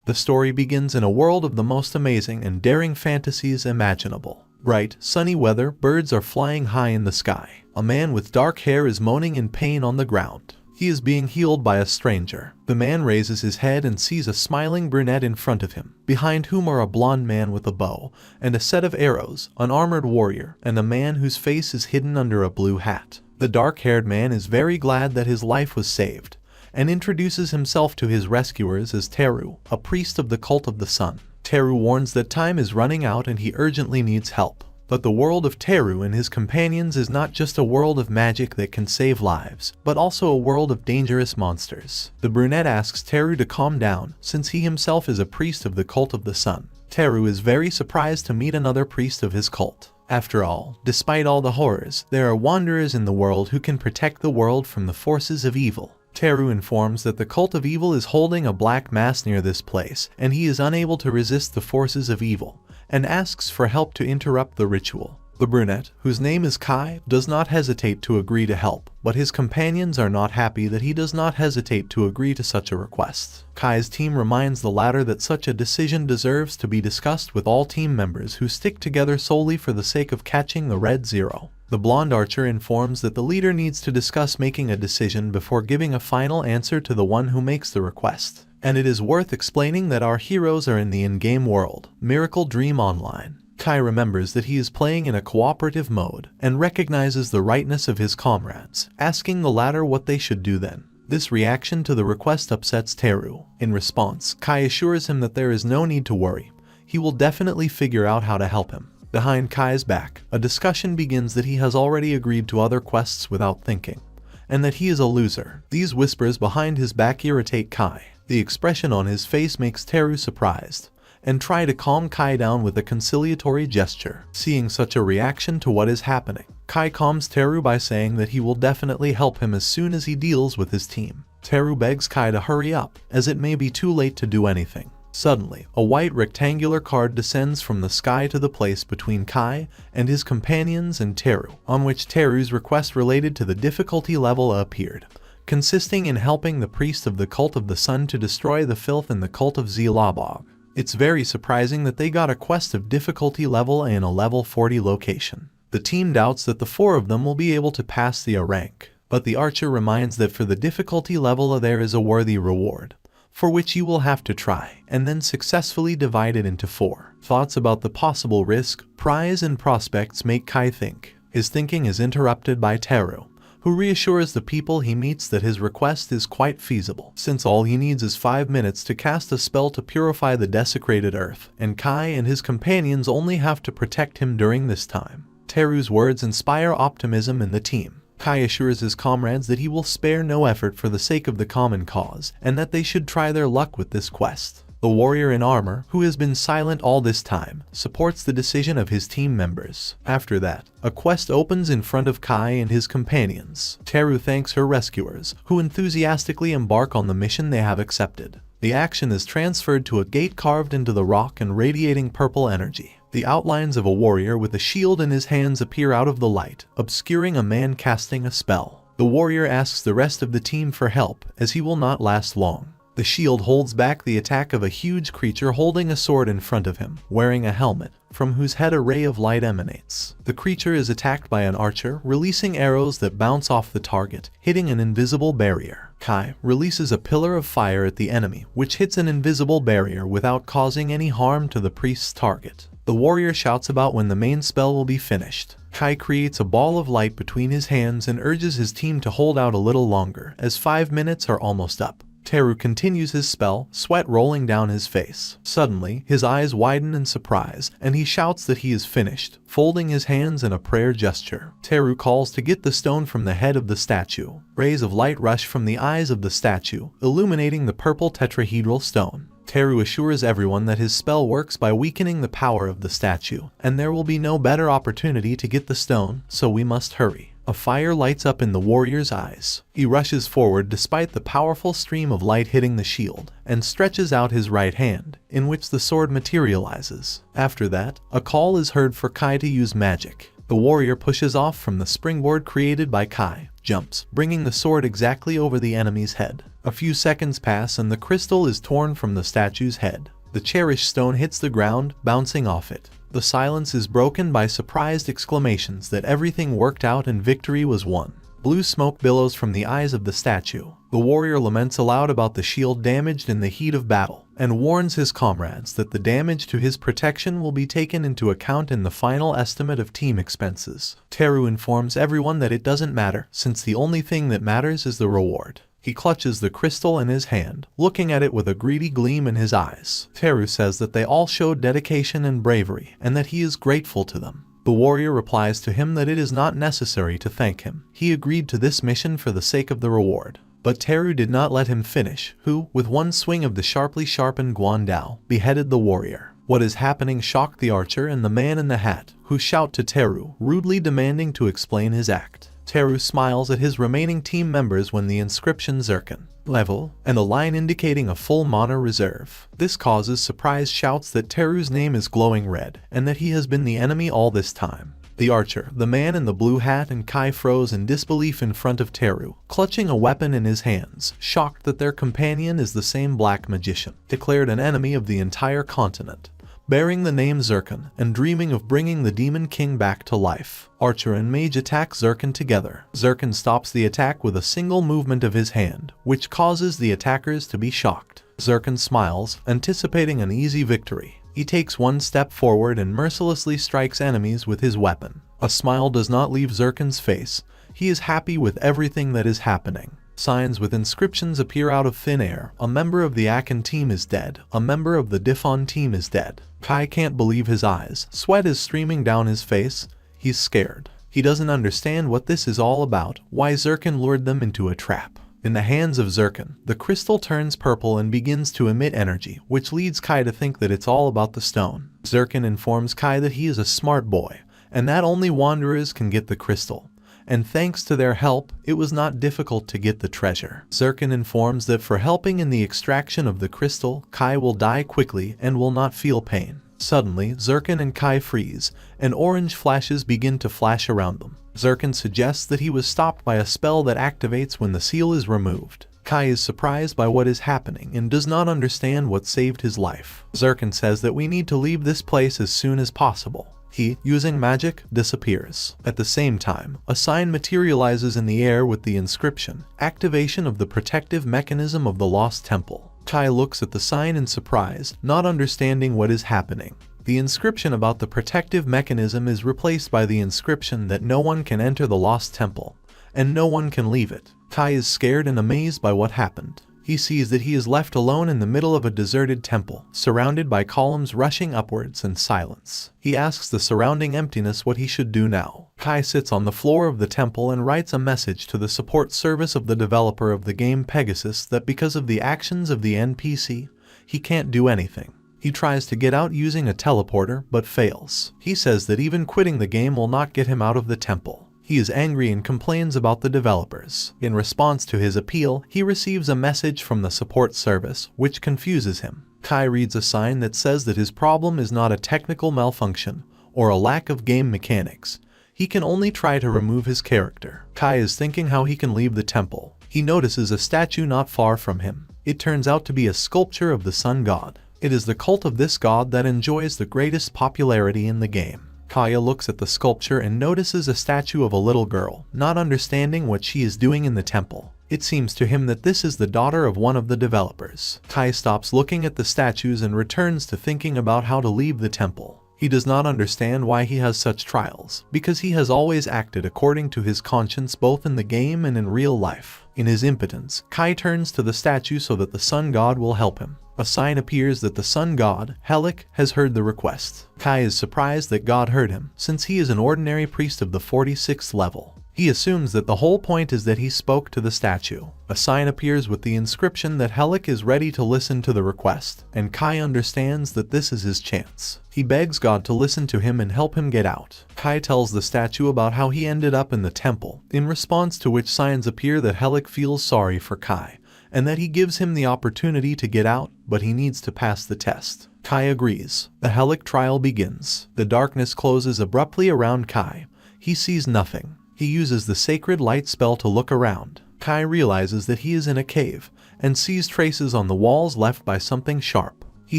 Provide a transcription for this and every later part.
The story begins in a world of the most amazing and daring fantasies imaginable. Bright, sunny weather, birds are flying high in the sky. A man with dark hair is moaning in pain on the ground. He is being healed by a stranger. The man raises his head and sees a smiling brunette in front of him, behind whom are a blonde man with a bow and a set of arrows, an armored warrior, and a man whose face is hidden under a blue hat. The dark-haired man is very glad that his life was saved, and introduces himself to his rescuers as Teru, a priest of the cult of the sun. Teru warns that time is running out and he urgently needs help. But the world of Teru and his companions is not just a world of magic that can save lives, but also a world of dangerous monsters. The brunette asks Teru to calm down, since he himself is a priest of the cult of the sun. Teru is very surprised to meet another priest of his cult. After all, despite all the horrors, there are wanderers in the world who can protect the world from the forces of evil. Teru informs that the cult of evil is holding a black mass near this place, and he is unable to resist the forces of evil, and asks for help to interrupt the ritual. The brunette, whose name is Kai, does not hesitate to agree to help, but his companions are not happy that he does not hesitate to agree to such a request. Kai's team reminds the latter that such a decision deserves to be discussed with all team members who stick together solely for the sake of catching the Red Zero. The blonde archer informs that the leader needs to discuss making a decision before giving a final answer to the one who makes the request. And it is worth explaining that our heroes are in the in-game world, Miracle Dream Online. Kai remembers that he is playing in a cooperative mode, and recognizes the rightness of his comrades, asking the latter what they should do then. This reaction to the request upsets Teru. In response, Kai assures him that there is no need to worry. He will definitely figure out how to help him. Behind Kai's back, a discussion begins that he has already agreed to other quests without thinking, and that he is a loser. These whispers behind his back irritate Kai. The expression on his face makes Teru surprised, and try to calm Kai down with a conciliatory gesture. Seeing such a reaction to what is happening, Kai calms Teru by saying that he will definitely help him as soon as he deals with his team. Teru begs Kai to hurry up, as it may be too late to do anything. Suddenly, a white rectangular card descends from the sky to the place between Kai and his companions and Teru, on which Teru's request related to the difficulty level appeared, consisting in helping the priest of the cult of the sun to destroy the filth in the cult of Zilabog. It's very surprising that they got a quest of difficulty level in a level 40 location. The team doubts that the four of them will be able to pass the A rank, but the archer reminds that for the difficulty level there is a worthy reward, for which you will have to try, and then successfully divide it into 4. Thoughts about the possible risk, prize, and prospects make Kai think. His thinking is interrupted by Teru, who reassures the people he meets that his request is quite feasible, since all he needs is 5 minutes to cast a spell to purify the desecrated earth, and Kai and his companions only have to protect him during this time. Teru's words inspire optimism in the team. Kai assures his comrades that he will spare no effort for the sake of the common cause, and that they should try their luck with this quest. The warrior in armor, who has been silent all this time, supports the decision of his team members. After that, a quest opens in front of Kai and his companions. Teru thanks her rescuers, who enthusiastically embark on the mission they have accepted. The action is transferred to a gate carved into the rock and radiating purple energy. The outlines of a warrior with a shield in his hands appear out of the light, obscuring a man casting a spell. The warrior asks the rest of the team for help, as he will not last long. The shield holds back the attack of a huge creature holding a sword in front of him, wearing a helmet, from whose head a ray of light emanates. The creature is attacked by an archer, releasing arrows that bounce off the target, hitting an invisible barrier. Kai releases a pillar of fire at the enemy, which hits an invisible barrier without causing any harm to the priest's target. The warrior shouts about when the main spell will be finished. Kai creates a ball of light between his hands and urges his team to hold out a little longer, as 5 minutes are almost up. Teru continues his spell, sweat rolling down his face. Suddenly, his eyes widen in surprise, and he shouts that he is finished, folding his hands in a prayer gesture. Teru calls to get the stone from the head of the statue. Rays of light rush from the eyes of the statue, illuminating the purple tetrahedral stone. Teru assures everyone that his spell works by weakening the power of the statue, and there will be no better opportunity to get the stone, so we must hurry. A fire lights up in the warrior's eyes. He rushes forward despite the powerful stream of light hitting the shield, and stretches out his right hand, in which the sword materializes. After that, a call is heard for Kai to use magic. The warrior pushes off from the springboard created by Kai, jumps, bringing the sword exactly over the enemy's head. A few seconds pass and the crystal is torn from the statue's head. The cherished stone hits the ground, bouncing off it. The silence is broken by surprised exclamations that everything worked out and victory was won. Blue smoke billows from the eyes of the statue. The warrior laments aloud about the shield damaged in the heat of battle, and warns his comrades that the damage to his protection will be taken into account in the final estimate of team expenses. Teru informs everyone that it doesn't matter, since the only thing that matters is the reward. He clutches the crystal in his hand, looking at it with a greedy gleam in his eyes. Teru says that they all showed dedication and bravery, and that he is grateful to them. The warrior replies to him that it is not necessary to thank him. He agreed to this mission for the sake of the reward. But Teru did not let him finish, who, with one swing of the sharply sharpened guandao, beheaded the warrior. What is happening shocked the archer and the man in the hat, who shout to Teru, rudely demanding to explain his act. Teru smiles at his remaining team members when the inscription Zircon level, and a line indicating a full mana reserve. This causes surprised shouts that Teru's name is glowing red, and that he has been the enemy all this time. The archer, the man in the blue hat, and Kai froze in disbelief in front of Teru, clutching a weapon in his hands, shocked that their companion is the same black magician, declared an enemy of the entire continent, bearing the name Zircon, and dreaming of bringing the Demon King back to life. Archer and mage attack Zircon together. Zircon stops the attack with a single movement of his hand, which causes the attackers to be shocked. Zircon smiles, anticipating an easy victory. He takes one step forward and mercilessly strikes enemies with his weapon. A smile does not leave Zircon's face. He is happy with everything that is happening. Signs with inscriptions appear out of thin air. A member of the Akan team is dead. A member of the Difon team is dead. Kai can't believe his eyes. Sweat is streaming down his face. He's scared. He doesn't understand what this is all about, why Zircon lured them into a trap. In the hands of Zircon, the crystal turns purple and begins to emit energy, which leads Kai to think that it's all about the stone. Zircon informs Kai that he is a smart boy, and that only wanderers can get the crystal. And thanks to their help, it was not difficult to get the treasure. Zircon informs that for helping in the extraction of the crystal, Kai will die quickly and will not feel pain. Suddenly, Zircon and Kai freeze, and orange flashes begin to flash around them. Zircon suggests that he was stopped by a spell that activates when the seal is removed. Kai is surprised by what is happening and does not understand what saved his life. Zircon says that we need to leave this place as soon as possible. He, using magic, disappears. At the same time, a sign materializes in the air with the inscription, "Activation of the protective mechanism of the Lost Temple." Kai looks at the sign in surprise, not understanding what is happening. The inscription about the protective mechanism is replaced by the inscription that no one can enter the Lost Temple, and no one can leave it. Kai is scared and amazed by what happened. He sees that he is left alone in the middle of a deserted temple, surrounded by columns rushing upwards and silence. He asks the surrounding emptiness what he should do now. Kai sits on the floor of the temple and writes a message to the support service of the developer of the game Pegasus that because of the actions of the NPC, he can't do anything. He tries to get out using a teleporter, but fails. He says that even quitting the game will not get him out of the temple. He is angry and complains about the developers. In response to his appeal, he receives a message from the support service, which confuses him. Kai reads a sign that says that his problem is not a technical malfunction or a lack of game mechanics. He can only try to remove his character. Kai is thinking how he can leave the temple. He notices a statue not far from him. It turns out to be a sculpture of the sun god. It is the cult of this god that enjoys the greatest popularity in the game. Kaya looks at the sculpture and notices a statue of a little girl, not understanding what she is doing in the temple. It seems to him that this is the daughter of one of the developers. Kai stops looking at the statues and returns to thinking about how to leave the temple. He does not understand why he has such trials, because he has always acted according to his conscience both in the game and in real life. In his impotence, Kai turns to the statue so that the sun god will help him. A sign appears that the sun god, Helik, has heard the request. Kai is surprised that God heard him, since he is an ordinary priest of the 46th level. He assumes that the whole point is that he spoke to the statue. A sign appears with the inscription that Helik is ready to listen to the request, and Kai understands that this is his chance. He begs God to listen to him and help him get out. Kai tells the statue about how he ended up in the temple, in response to which signs appear that Helik feels sorry for Kai, and that he gives him the opportunity to get out, but he needs to pass the test. Kai agrees. The Helik trial begins. The darkness closes abruptly around Kai, He sees nothing. He uses the sacred light spell to look around. Kai realizes that he is in a cave and sees traces on the walls left by something sharp. He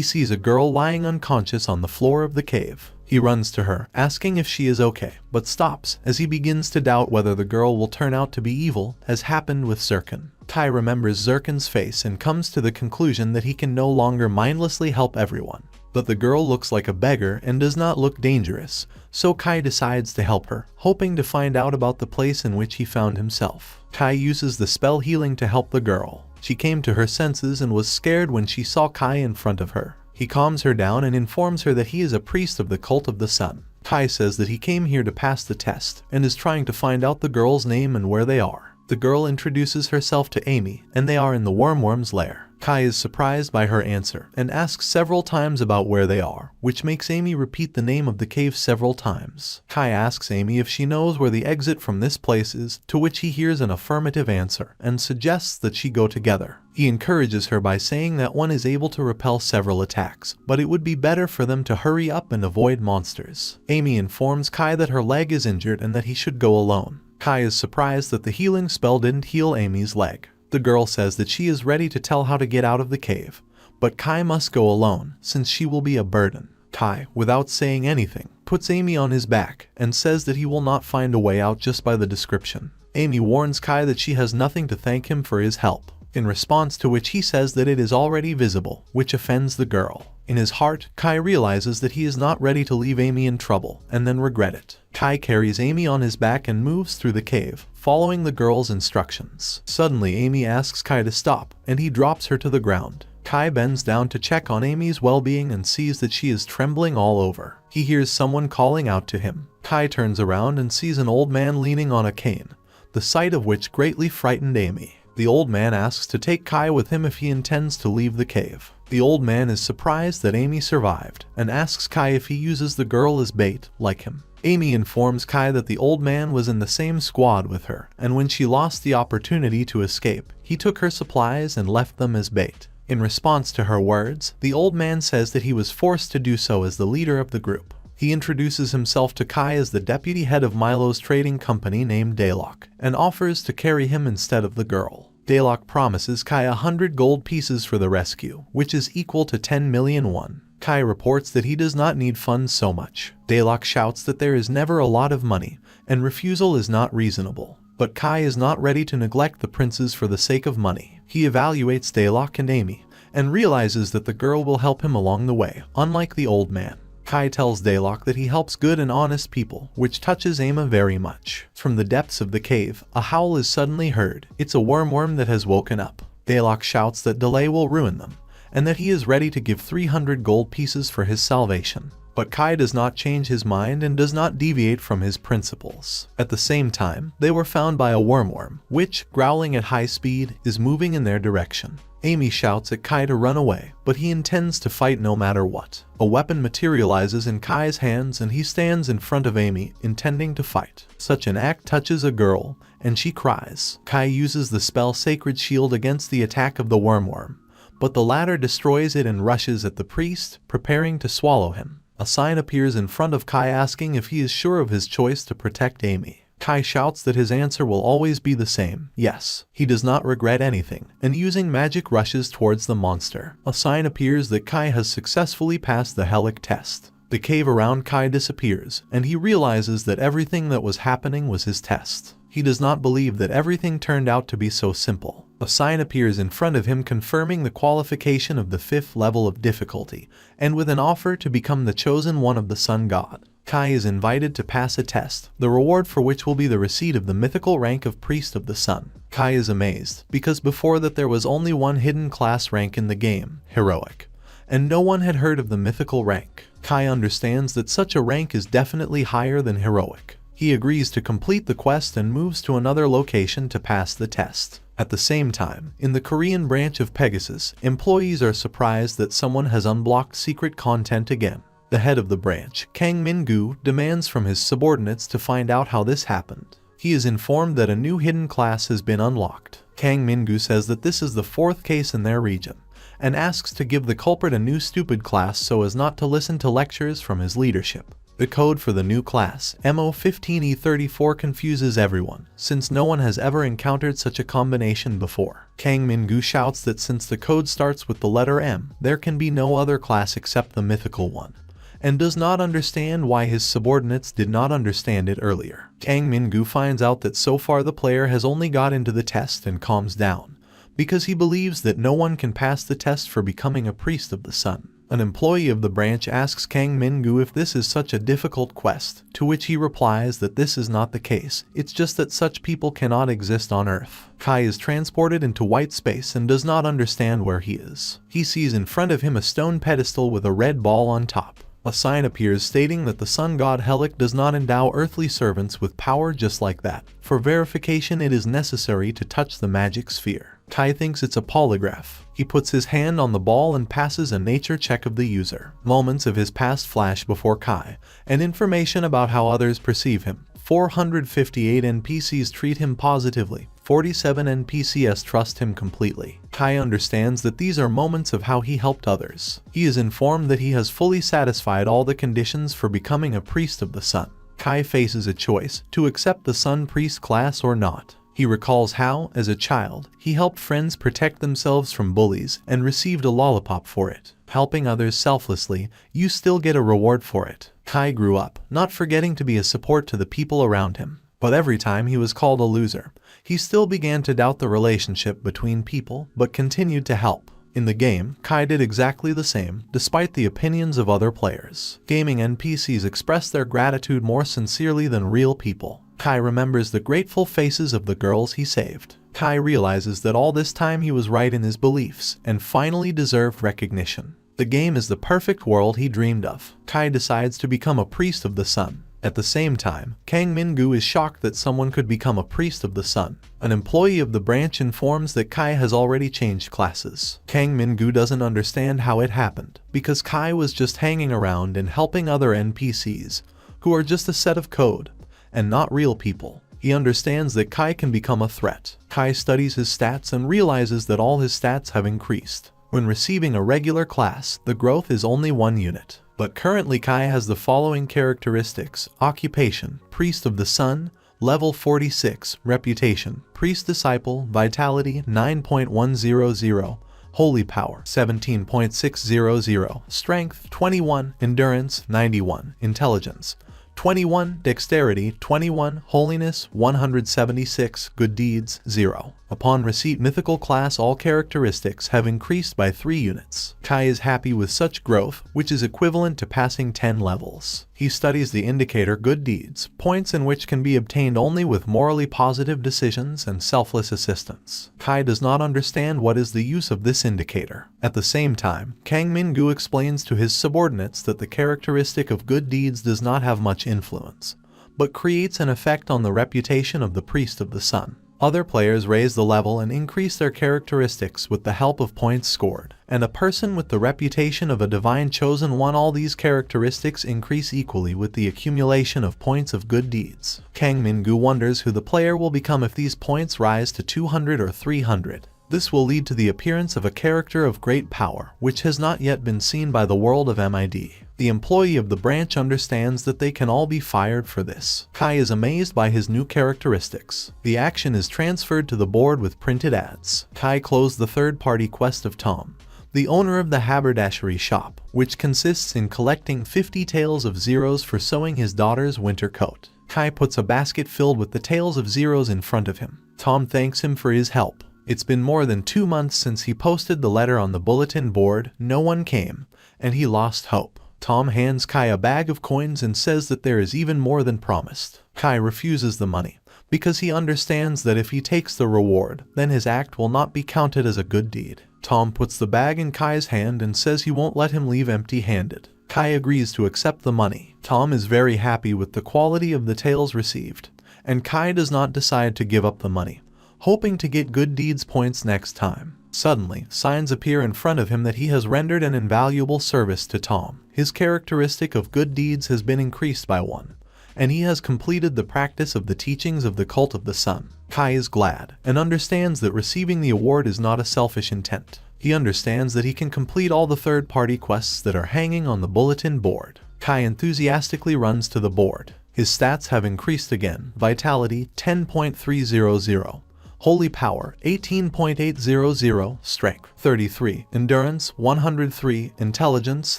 sees a girl lying unconscious on the floor of the cave. He runs to her, asking if she is okay, but stops as he begins to doubt whether the girl will turn out to be evil, as happened with Zircon. Kai remembers Zircon's face and comes to the conclusion that he can no longer mindlessly help everyone. But the girl looks like a beggar and does not look dangerous, so Kai decides to help her, hoping to find out about the place in which he found himself. Kai uses the spell healing to help the girl. She came to her senses and was scared when she saw Kai in front of her. He calms her down and informs her that he is a priest of the cult of the sun. Kai says that he came here to pass the test and is trying to find out the girl's name and where they are. The girl introduces herself to Amy, and they are in the wormworm's lair. Kai is surprised by her answer and asks several times about where they are, which makes Amy repeat the name of the cave several times. Kai asks Amy if she knows where the exit from this place is, to which he hears an affirmative answer and suggests that she go together. He encourages her by saying that one is able to repel several attacks, but it would be better for them to hurry up and avoid monsters. Amy informs Kai that her leg is injured and that he should go alone. Kai is surprised that the healing spell didn't heal Amy's leg. The girl says that she is ready to tell how to get out of the cave, but Kai must go alone since she will be a burden. Kai, without saying anything, puts Amy on his back and says that he will not find a way out just by the description. Amy warns Kai that she has nothing to thank him for his help, in response to which he says that it is already visible, which offends the girl. In his heart, Kai realizes that he is not ready to leave Amy in trouble and then regret it. Kai carries Amy on his back and moves through the cave, following the girl's instructions. Suddenly, Amy asks Kai to stop, and he drops her to the ground. Kai bends down to check on Amy's well-being and sees that she is trembling all over. He hears someone calling out to him. Kai turns around and sees an old man leaning on a cane, the sight of which greatly frightened Amy. The old man asks to take Kai with him if he intends to leave the cave. The old man is surprised that Amy survived and asks Kai if he uses the girl as bait, like him. Amy informs Kai that the old man was in the same squad with her, and when she lost the opportunity to escape, he took her supplies and left them as bait. In response to her words, the old man says that he was forced to do so as the leader of the group. He introduces himself to Kai as the deputy head of Milo's trading company named Daylock, and offers to carry him instead of the girl. Daylock promises Kai 100 gold pieces for the rescue, which is equal to 10 million won. Kai reports that he does not need funds so much. Daylock shouts that there is never a lot of money, and refusal is not reasonable. But Kai is not ready to neglect the princes for the sake of money. He evaluates Daylock and Amy, and realizes that the girl will help him along the way, unlike the old man. Kai tells Daylock that he helps good and honest people, which touches Amy very much. From the depths of the cave, a howl is suddenly heard. It's a worm that has woken up. Daylock shouts that delay will ruin them, and that he is ready to give 300 gold pieces for his salvation. But Kai does not change his mind and does not deviate from his principles. At the same time, they were found by a worm, which, growling at high speed, is moving in their direction. Amy shouts at Kai to run away, but he intends to fight no matter what. A weapon materializes in Kai's hands and he stands in front of Amy, intending to fight. Such an act touches a girl, and she cries. Kai uses the spell Sacred Shield against the attack of the worm, but the latter destroys it and rushes at the priest, preparing to swallow him. A sign appears in front of Kai asking if he is sure of his choice to protect Amy. Kai shouts that his answer will always be the same, yes. He does not regret anything, and using magic rushes towards the monster. A sign appears that Kai has successfully passed the Helic test. The cave around Kai disappears, and he realizes that everything that was happening was his test. He does not believe that everything turned out to be so simple. A sign appears in front of him confirming the qualification of the 5th level of difficulty, and with an offer to become the chosen one of the Sun God. Kai is invited to pass a test, the reward for which will be the receipt of the mythical rank of Priest of the Sun. Kai is amazed, because before that there was only one hidden class rank in the game, Heroic, and no one had heard of the mythical rank. Kai understands that such a rank is definitely higher than Heroic. He agrees to complete the quest and moves to another location to pass the test. At the same time, in the Korean branch of Pegasus, employees are surprised that someone has unblocked secret content again. The head of the branch, Kang Min-gu, demands from his subordinates to find out how this happened. He is informed that a new hidden class has been unlocked. Kang Min-gu says that this is the 4th case in their region, and asks to give the culprit a new stupid class so as not to listen to lectures from his leadership. The code for the new class, MO15E34, confuses everyone, since no one has ever encountered such a combination before. Kang Min-gu shouts that since the code starts with the letter M, there can be no other class except the mythical one, and does not understand why his subordinates did not understand it earlier. Kang Min-gu finds out that so far the player has only got into the test and calms down, because he believes that no one can pass the test for becoming a priest of the sun. An employee of the branch asks Kang Min-gu if this is such a difficult quest, to which he replies that this is not the case, it's just that such people cannot exist on Earth. Kai is transported into white space and does not understand where he is. He sees in front of him a stone pedestal with a red ball on top. A sign appears stating that the sun god Helik does not endow earthly servants with power just like that. For verification, it is necessary to touch the magic sphere. Kai thinks it's a polygraph. He puts his hand on the ball and passes a nature check of the user. Moments of his past flash before Kai, and information about how others perceive him. 458 NPCs treat him positively. 47 NPCs trust him completely. Kai understands that these are moments of how he helped others. He is informed that he has fully satisfied all the conditions for becoming a priest of the sun. Kai faces a choice to accept the sun priest class or not. He recalls how, as a child, he helped friends protect themselves from bullies and received a lollipop for it. Helping others selflessly, you still get a reward for it. Kai grew up, not forgetting to be a support to the people around him. But every time he was called a loser, he still began to doubt the relationship between people, but continued to help. In the game, Kai did exactly the same, despite the opinions of other players. Gaming NPCs express their gratitude more sincerely than real people. Kai remembers the grateful faces of the girls he saved. Kai realizes that all this time he was right in his beliefs, and finally deserved recognition. The game is the perfect world he dreamed of. Kai decides to become a priest of the sun. At the same time, Kang Min-gu is shocked that someone could become a priest of the sun. An employee of the branch informs that Kai has already changed classes. Kang Min-gu doesn't understand how it happened, because Kai was just hanging around and helping other NPCs, who are just a set of code, and not real people. He understands that Kai can become a threat. Kai studies his stats and realizes that all his stats have increased. When receiving a regular class, the growth is only 1 unit. But currently Kai has the following characteristics: occupation, priest of the sun, level 46, reputation, priest disciple, vitality 9.100, holy power 17.600, strength 21, endurance 91, intelligence 21, dexterity 21, holiness 176, good deeds 0. Upon receipt mythical class, all characteristics have increased by 3 units. Kai is happy with such growth, which is equivalent to passing 10 levels. He studies the indicator good deeds, points in which can be obtained only with morally positive decisions and selfless assistance. Kai does not understand what is the use of this indicator. At the same time, Kang Min-gu explains to his subordinates that the characteristic of good deeds does not have much influence, but creates an effect on the reputation of the priest of the sun. Other players raise the level and increase their characteristics with the help of points scored, and a person with the reputation of a divine chosen one. All these characteristics increase equally with the accumulation of points of good deeds. Kang Min-gu wonders who the player will become if these points rise to 200 or 300. This will lead to the appearance of a character of great power, which has not yet been seen by the world of MID. The employee of the branch understands that they can all be fired for this. Kai is amazed by his new characteristics. The action is transferred to the board with printed ads. Kai closed the third-party quest of Tom, the owner of the haberdashery shop, which consists in collecting 50 tails of zeros for sewing his daughter's winter coat. Kai puts a basket filled with the tails of zeros in front of him. Tom thanks him for his help. It's been more than 2 months since he posted the letter on the bulletin board. No one came, and he lost hope. Tom hands Kai a bag of coins and says that there is even more than promised. Kai refuses the money, because he understands that if he takes the reward, then his act will not be counted as a good deed. Tom puts the bag in Kai's hand and says he won't let him leave empty-handed. Kai agrees to accept the money. Tom is very happy with the quality of the tails received, and Kai does not decide to give up the money, hoping to get good deeds points next time. Suddenly, signs appear in front of him that he has rendered an invaluable service to Tom. His characteristic of good deeds has been increased by 1, and he has completed the practice of the teachings of the cult of the sun. Kai is glad, and understands that receiving the award is not a selfish intent. He understands that he can complete all the third-party quests that are hanging on the bulletin board. Kai enthusiastically runs to the board. His stats have increased again. Vitality 10.300, Holy Power 18.800, Strength 33, Endurance 103, Intelligence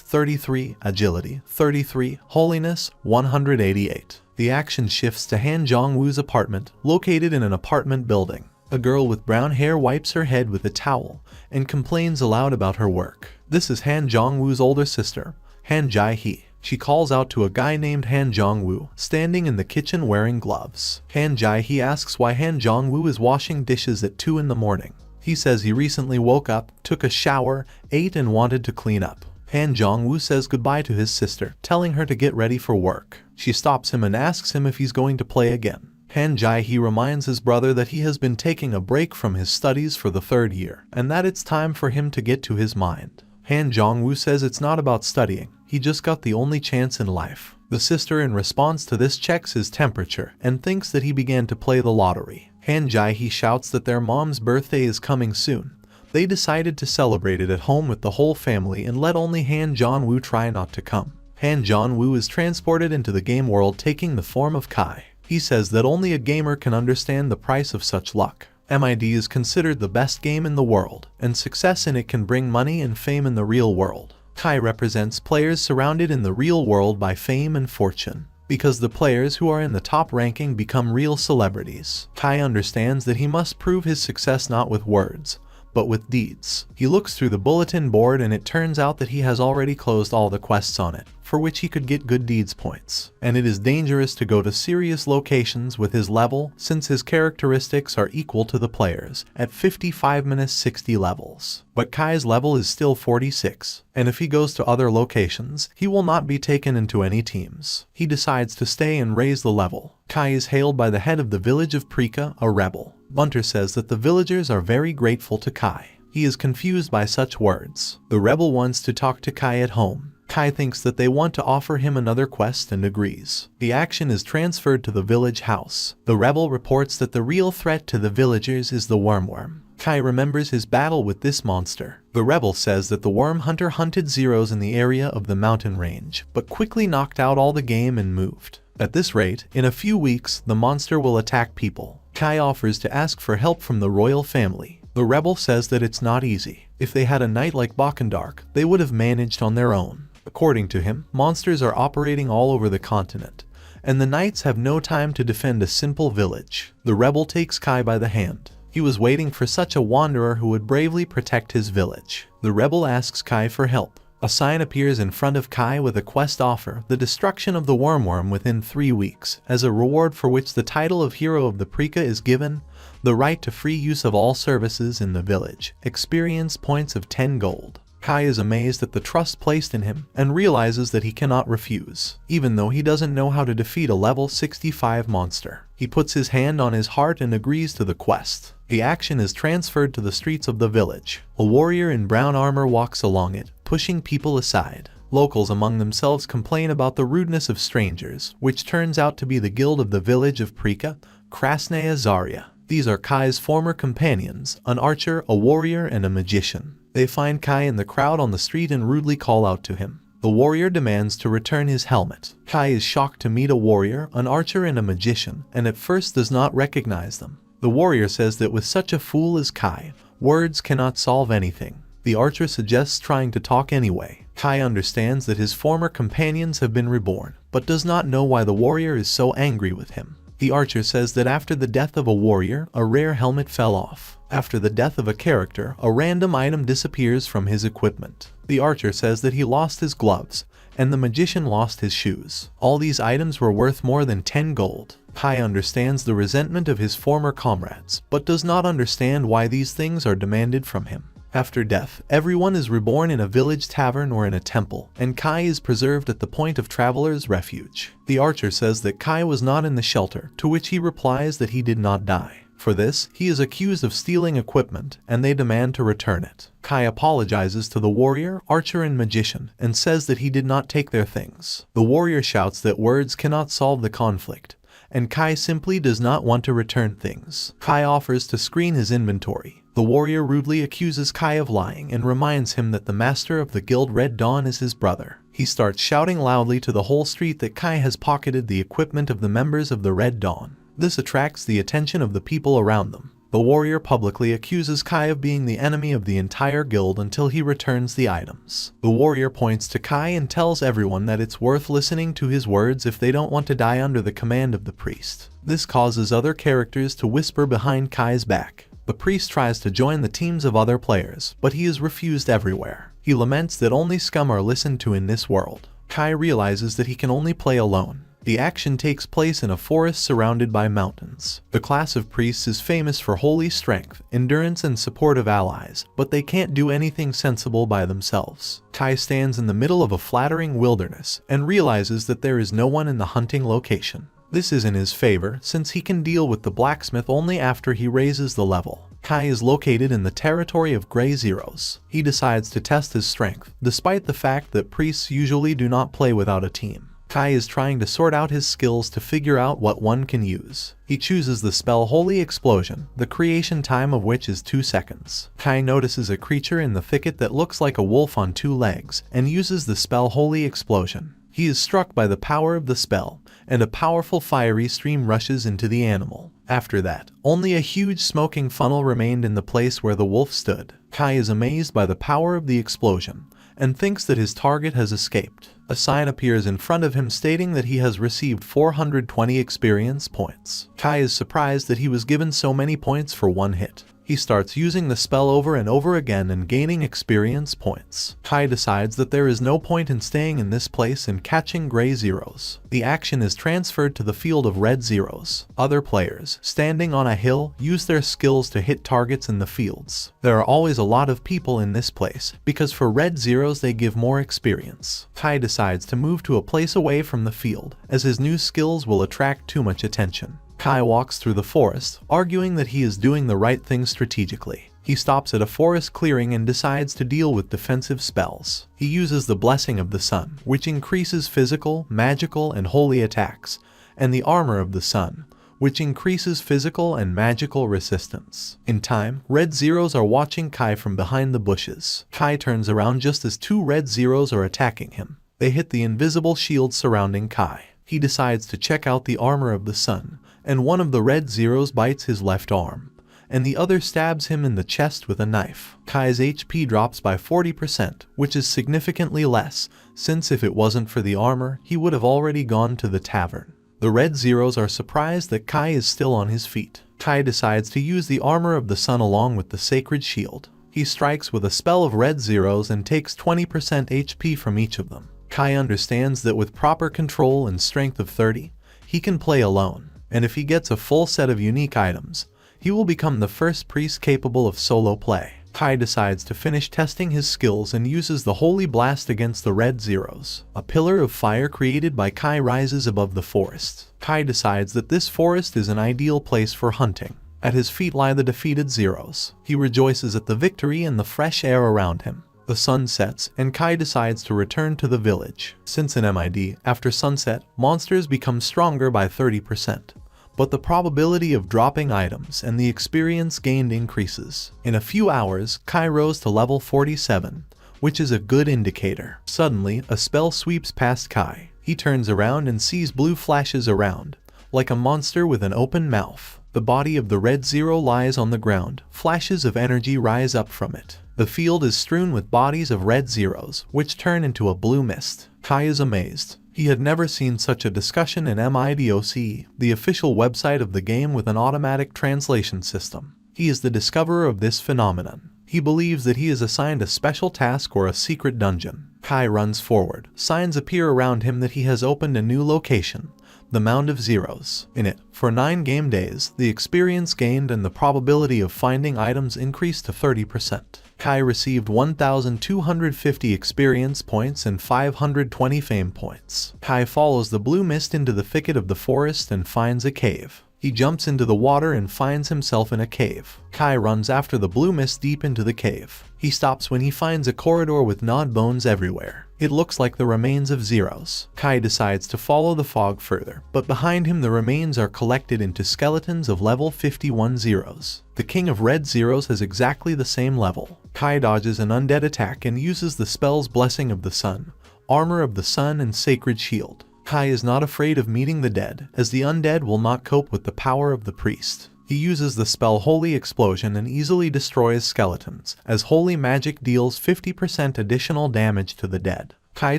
33, Agility 33, Holiness 188. The action shifts to Han Jong-woo's apartment, located in an apartment building. A girl with brown hair wipes her head with a towel and complains aloud about her work. This is Han Jong-woo's older sister, Han Jae-hee. She calls out to a guy named Han Jong-woo, standing in the kitchen wearing gloves. Han Jae-hee asks why Han Jong-woo is washing dishes at 2 in the morning. He says he recently woke up, took a shower, ate and wanted to clean up. Han Jong-woo says goodbye to his sister, telling her to get ready for work. She stops him and asks him if he's going to play again. Han Jae-hee reminds his brother that he has been taking a break from his studies for the 3rd year, and that it's time for him to get to his mind. Han Jong-woo says it's not about studying, he just got the only chance in life. The sister in response to this checks his temperature and thinks that he began to play the lottery. Han Jae-hee shouts that their mom's birthday is coming soon. They decided to celebrate it at home with the whole family and let only Han Jong-woo try not to come. Han Jong-woo is transported into the game world taking the form of Kai. He says that only a gamer can understand the price of such luck. MID is considered the best game in the world, and success in it can bring money and fame in the real world. Kai represents players surrounded in the real world by fame and fortune. Because the players who are in the top ranking become real celebrities. Kai understands that he must prove his success not with words, but with deeds. He looks through the bulletin board and it turns out that he has already closed all the quests on it, for which he could get good deeds points. And it is dangerous to go to serious locations with his level, since his characteristics are equal to the players, at 55-60 levels. But Kai's level is still 46, and if he goes to other locations, he will not be taken into any teams. He decides to stay and raise the level. Kai is hailed by the head of the village of Prika, a rebel. Bunter says that the villagers are very grateful to Kai. He is confused by such words. The rebel wants to talk to Kai at home. Kai thinks that they want to offer him another quest and agrees. The action is transferred to the village house. The rebel reports that the real threat to the villagers is the wormworm. Kai remembers his battle with this monster. The rebel says that the worm hunter hunted zeros in the area of the mountain range, but quickly knocked out all the game and moved. At this rate, in a few weeks, the monster will attack people. Kai offers to ask for help from the royal family. The rebel says that it's not easy. If they had a knight like Bakendark, they would have managed on their own. According to him, monsters are operating all over the continent, and the knights have no time to defend a simple village. The rebel takes Kai by the hand. He was waiting for such a wanderer who would bravely protect his village. The rebel asks Kai for help. A sign appears in front of Kai with a quest offer, the destruction of the wormworm within 3 weeks, as a reward for which the title of Hero of the Prika is given, the right to free use of all services in the village, experience points of 10 gold. Kai is amazed at the trust placed in him and realizes that he cannot refuse, even though he doesn't know how to defeat a level 65 monster. He puts his hand on his heart and agrees to the quest. The action is transferred to the streets of the village. A warrior in brown armor walks along it, pushing people aside. Locals among themselves complain about the rudeness of strangers, which turns out to be the guild of the village of Prika, Krasnaya Zarya. These are Kai's former companions, an archer, a warrior, and a magician. They find Kai in the crowd on the street and rudely call out to him. The warrior demands to return his helmet. Kai is shocked to meet a warrior, an archer, and a magician, and at first does not recognize them. The warrior says that with such a fool as Kai, words cannot solve anything. The archer suggests trying to talk anyway. Kai understands that his former companions have been reborn, but does not know why the warrior is so angry with him. The archer says that after the death of a warrior, a rare helmet fell off. After the death of a character, a random item disappears from his equipment. The archer says that he lost his gloves, and the magician lost his shoes. All these items were worth more than 10 gold. Kai understands the resentment of his former comrades, but does not understand why these things are demanded from him. After death, everyone is reborn in a village tavern or in a temple, and Kai is preserved at the point of traveler's refuge. The archer says that Kai was not in the shelter, to which he replies that he did not die. For this, he is accused of stealing equipment, and they demand to return it. Kai apologizes to the warrior, archer, and magician, and says that he did not take their things. The warrior shouts that words cannot solve the conflict, and Kai simply does not want to return things. Kai offers to screen his inventory. The warrior rudely accuses Kai of lying and reminds him that the master of the guild Red Dawn is his brother. He starts shouting loudly to the whole street that Kai has pocketed the equipment of the members of the Red Dawn. This attracts the attention of the people around them. The warrior publicly accuses Kai of being the enemy of the entire guild until he returns the items. The warrior points to Kai and tells everyone that it's worth listening to his words if they don't want to die under the command of the priest. This causes other characters to whisper behind Kai's back. The priest tries to join the teams of other players, but he is refused everywhere. He laments that only scum are listened to in this world. Kai realizes that he can only play alone. The action takes place in a forest surrounded by mountains. The class of priests is famous for holy strength, endurance, and support of allies, but they can't do anything sensible by themselves. Kai stands in the middle of a flattering wilderness and realizes that there is no one in the hunting location. This is in his favor, since he can deal with the blacksmith only after he raises the level. Kai is located in the territory of Gray Zeros. He decides to test his strength, despite the fact that priests usually do not play without a team. Kai is trying to sort out his skills to figure out what one can use. He chooses the spell Holy Explosion, the creation time of which is 2 seconds. Kai notices a creature in the thicket that looks like a wolf on 2 legs, and uses the spell Holy Explosion. He is struck by the power of the spell, and a powerful fiery stream rushes into the animal. After that, only a huge smoking funnel remained in the place where the wolf stood. Kai is amazed by the power of the explosion, and thinks that his target has escaped. A sign appears in front of him stating that he has received 420 experience points. Kai is surprised that he was given so many points for one hit. He starts using the spell over and over again and gaining experience points. Kai decides that there is no point in staying in this place and catching Gray Zeros. The action is transferred to the field of Red Zeros. Other players, standing on a hill, use their skills to hit targets in the fields. There are always a lot of people in this place, because for Red Zeros they give more experience. Kai decides to move to a place away from the field, as his new skills will attract too much attention. Kai walks through the forest, arguing that he is doing the right thing strategically. He stops at a forest clearing and decides to deal with defensive spells. He uses the Blessing of the Sun, which increases physical, magical, and holy attacks, and the Armor of the Sun, which increases physical and magical resistance. In time, Red Zeros are watching Kai from behind the bushes. Kai turns around just as 2 Red Zeros are attacking him. They hit the invisible shield surrounding Kai. He decides to check out the Armor of the Sun, and one of the Red Zeros bites his left arm, and the other stabs him in the chest with a knife. Kai's HP drops by 40%, which is significantly less, since if it wasn't for the armor, he would have already gone to the tavern. The Red Zeros are surprised that Kai is still on his feet. Kai decides to use the Armor of the Sun along with the Sacred Shield. He strikes with a spell of Red Zeros and takes 20% HP from each of them. Kai understands that with proper control and strength of 30, he can play alone. And if he gets a full set of unique items, he will become the first priest capable of solo play. Kai decides to finish testing his skills and uses the Holy Blast against the Red Zeros. A pillar of fire created by Kai rises above the forest. Kai decides that this forest is an ideal place for hunting. At his feet lie the defeated Zeros. He rejoices at the victory and the fresh air around him. The sun sets, and Kai decides to return to the village. Since in MID, after sunset, monsters become stronger by 30%. But the probability of dropping items and the experience gained increases. In a few hours, Kai rose to level 47, which is a good indicator. Suddenly, a spell sweeps past Kai. He turns around and sees blue flashes around, like a monster with an open mouth. The body of the Red Zero lies on the ground. Flashes of energy rise up from it. The field is strewn with bodies of Red Zeros, which turn into a blue mist. Kai is amazed. He had never seen such a discussion in MIDOC, the official website of the game with an automatic translation system. He is the discoverer of this phenomenon. He believes that he is assigned a special task or a secret dungeon. Kai runs forward. Signs appear around him that he has opened a new location, the Mound of Zeros. In it, for 9 game days, the experience gained and the probability of finding items increased to 30%. Kai received 1,250 experience points and 520 fame points. Kai follows the blue mist into the thicket of the forest and finds a cave. He jumps into the water and finds himself in a cave. Kai runs after the blue mist deep into the cave. He stops when he finds a corridor with gnawed bones everywhere. It looks like the remains of Zeros. Kai decides to follow the fog further, but behind him the remains are collected into skeletons of level 51 Zeros. The King of Red Zeros has exactly the same level. Kai dodges an undead attack and uses the spells Blessing of the Sun, Armor of the Sun, and Sacred Shield. Kai is not afraid of meeting the dead, as the undead will not cope with the power of the priest. He uses the spell Holy Explosion and easily destroys skeletons, as holy magic deals 50% additional damage to the dead. Kai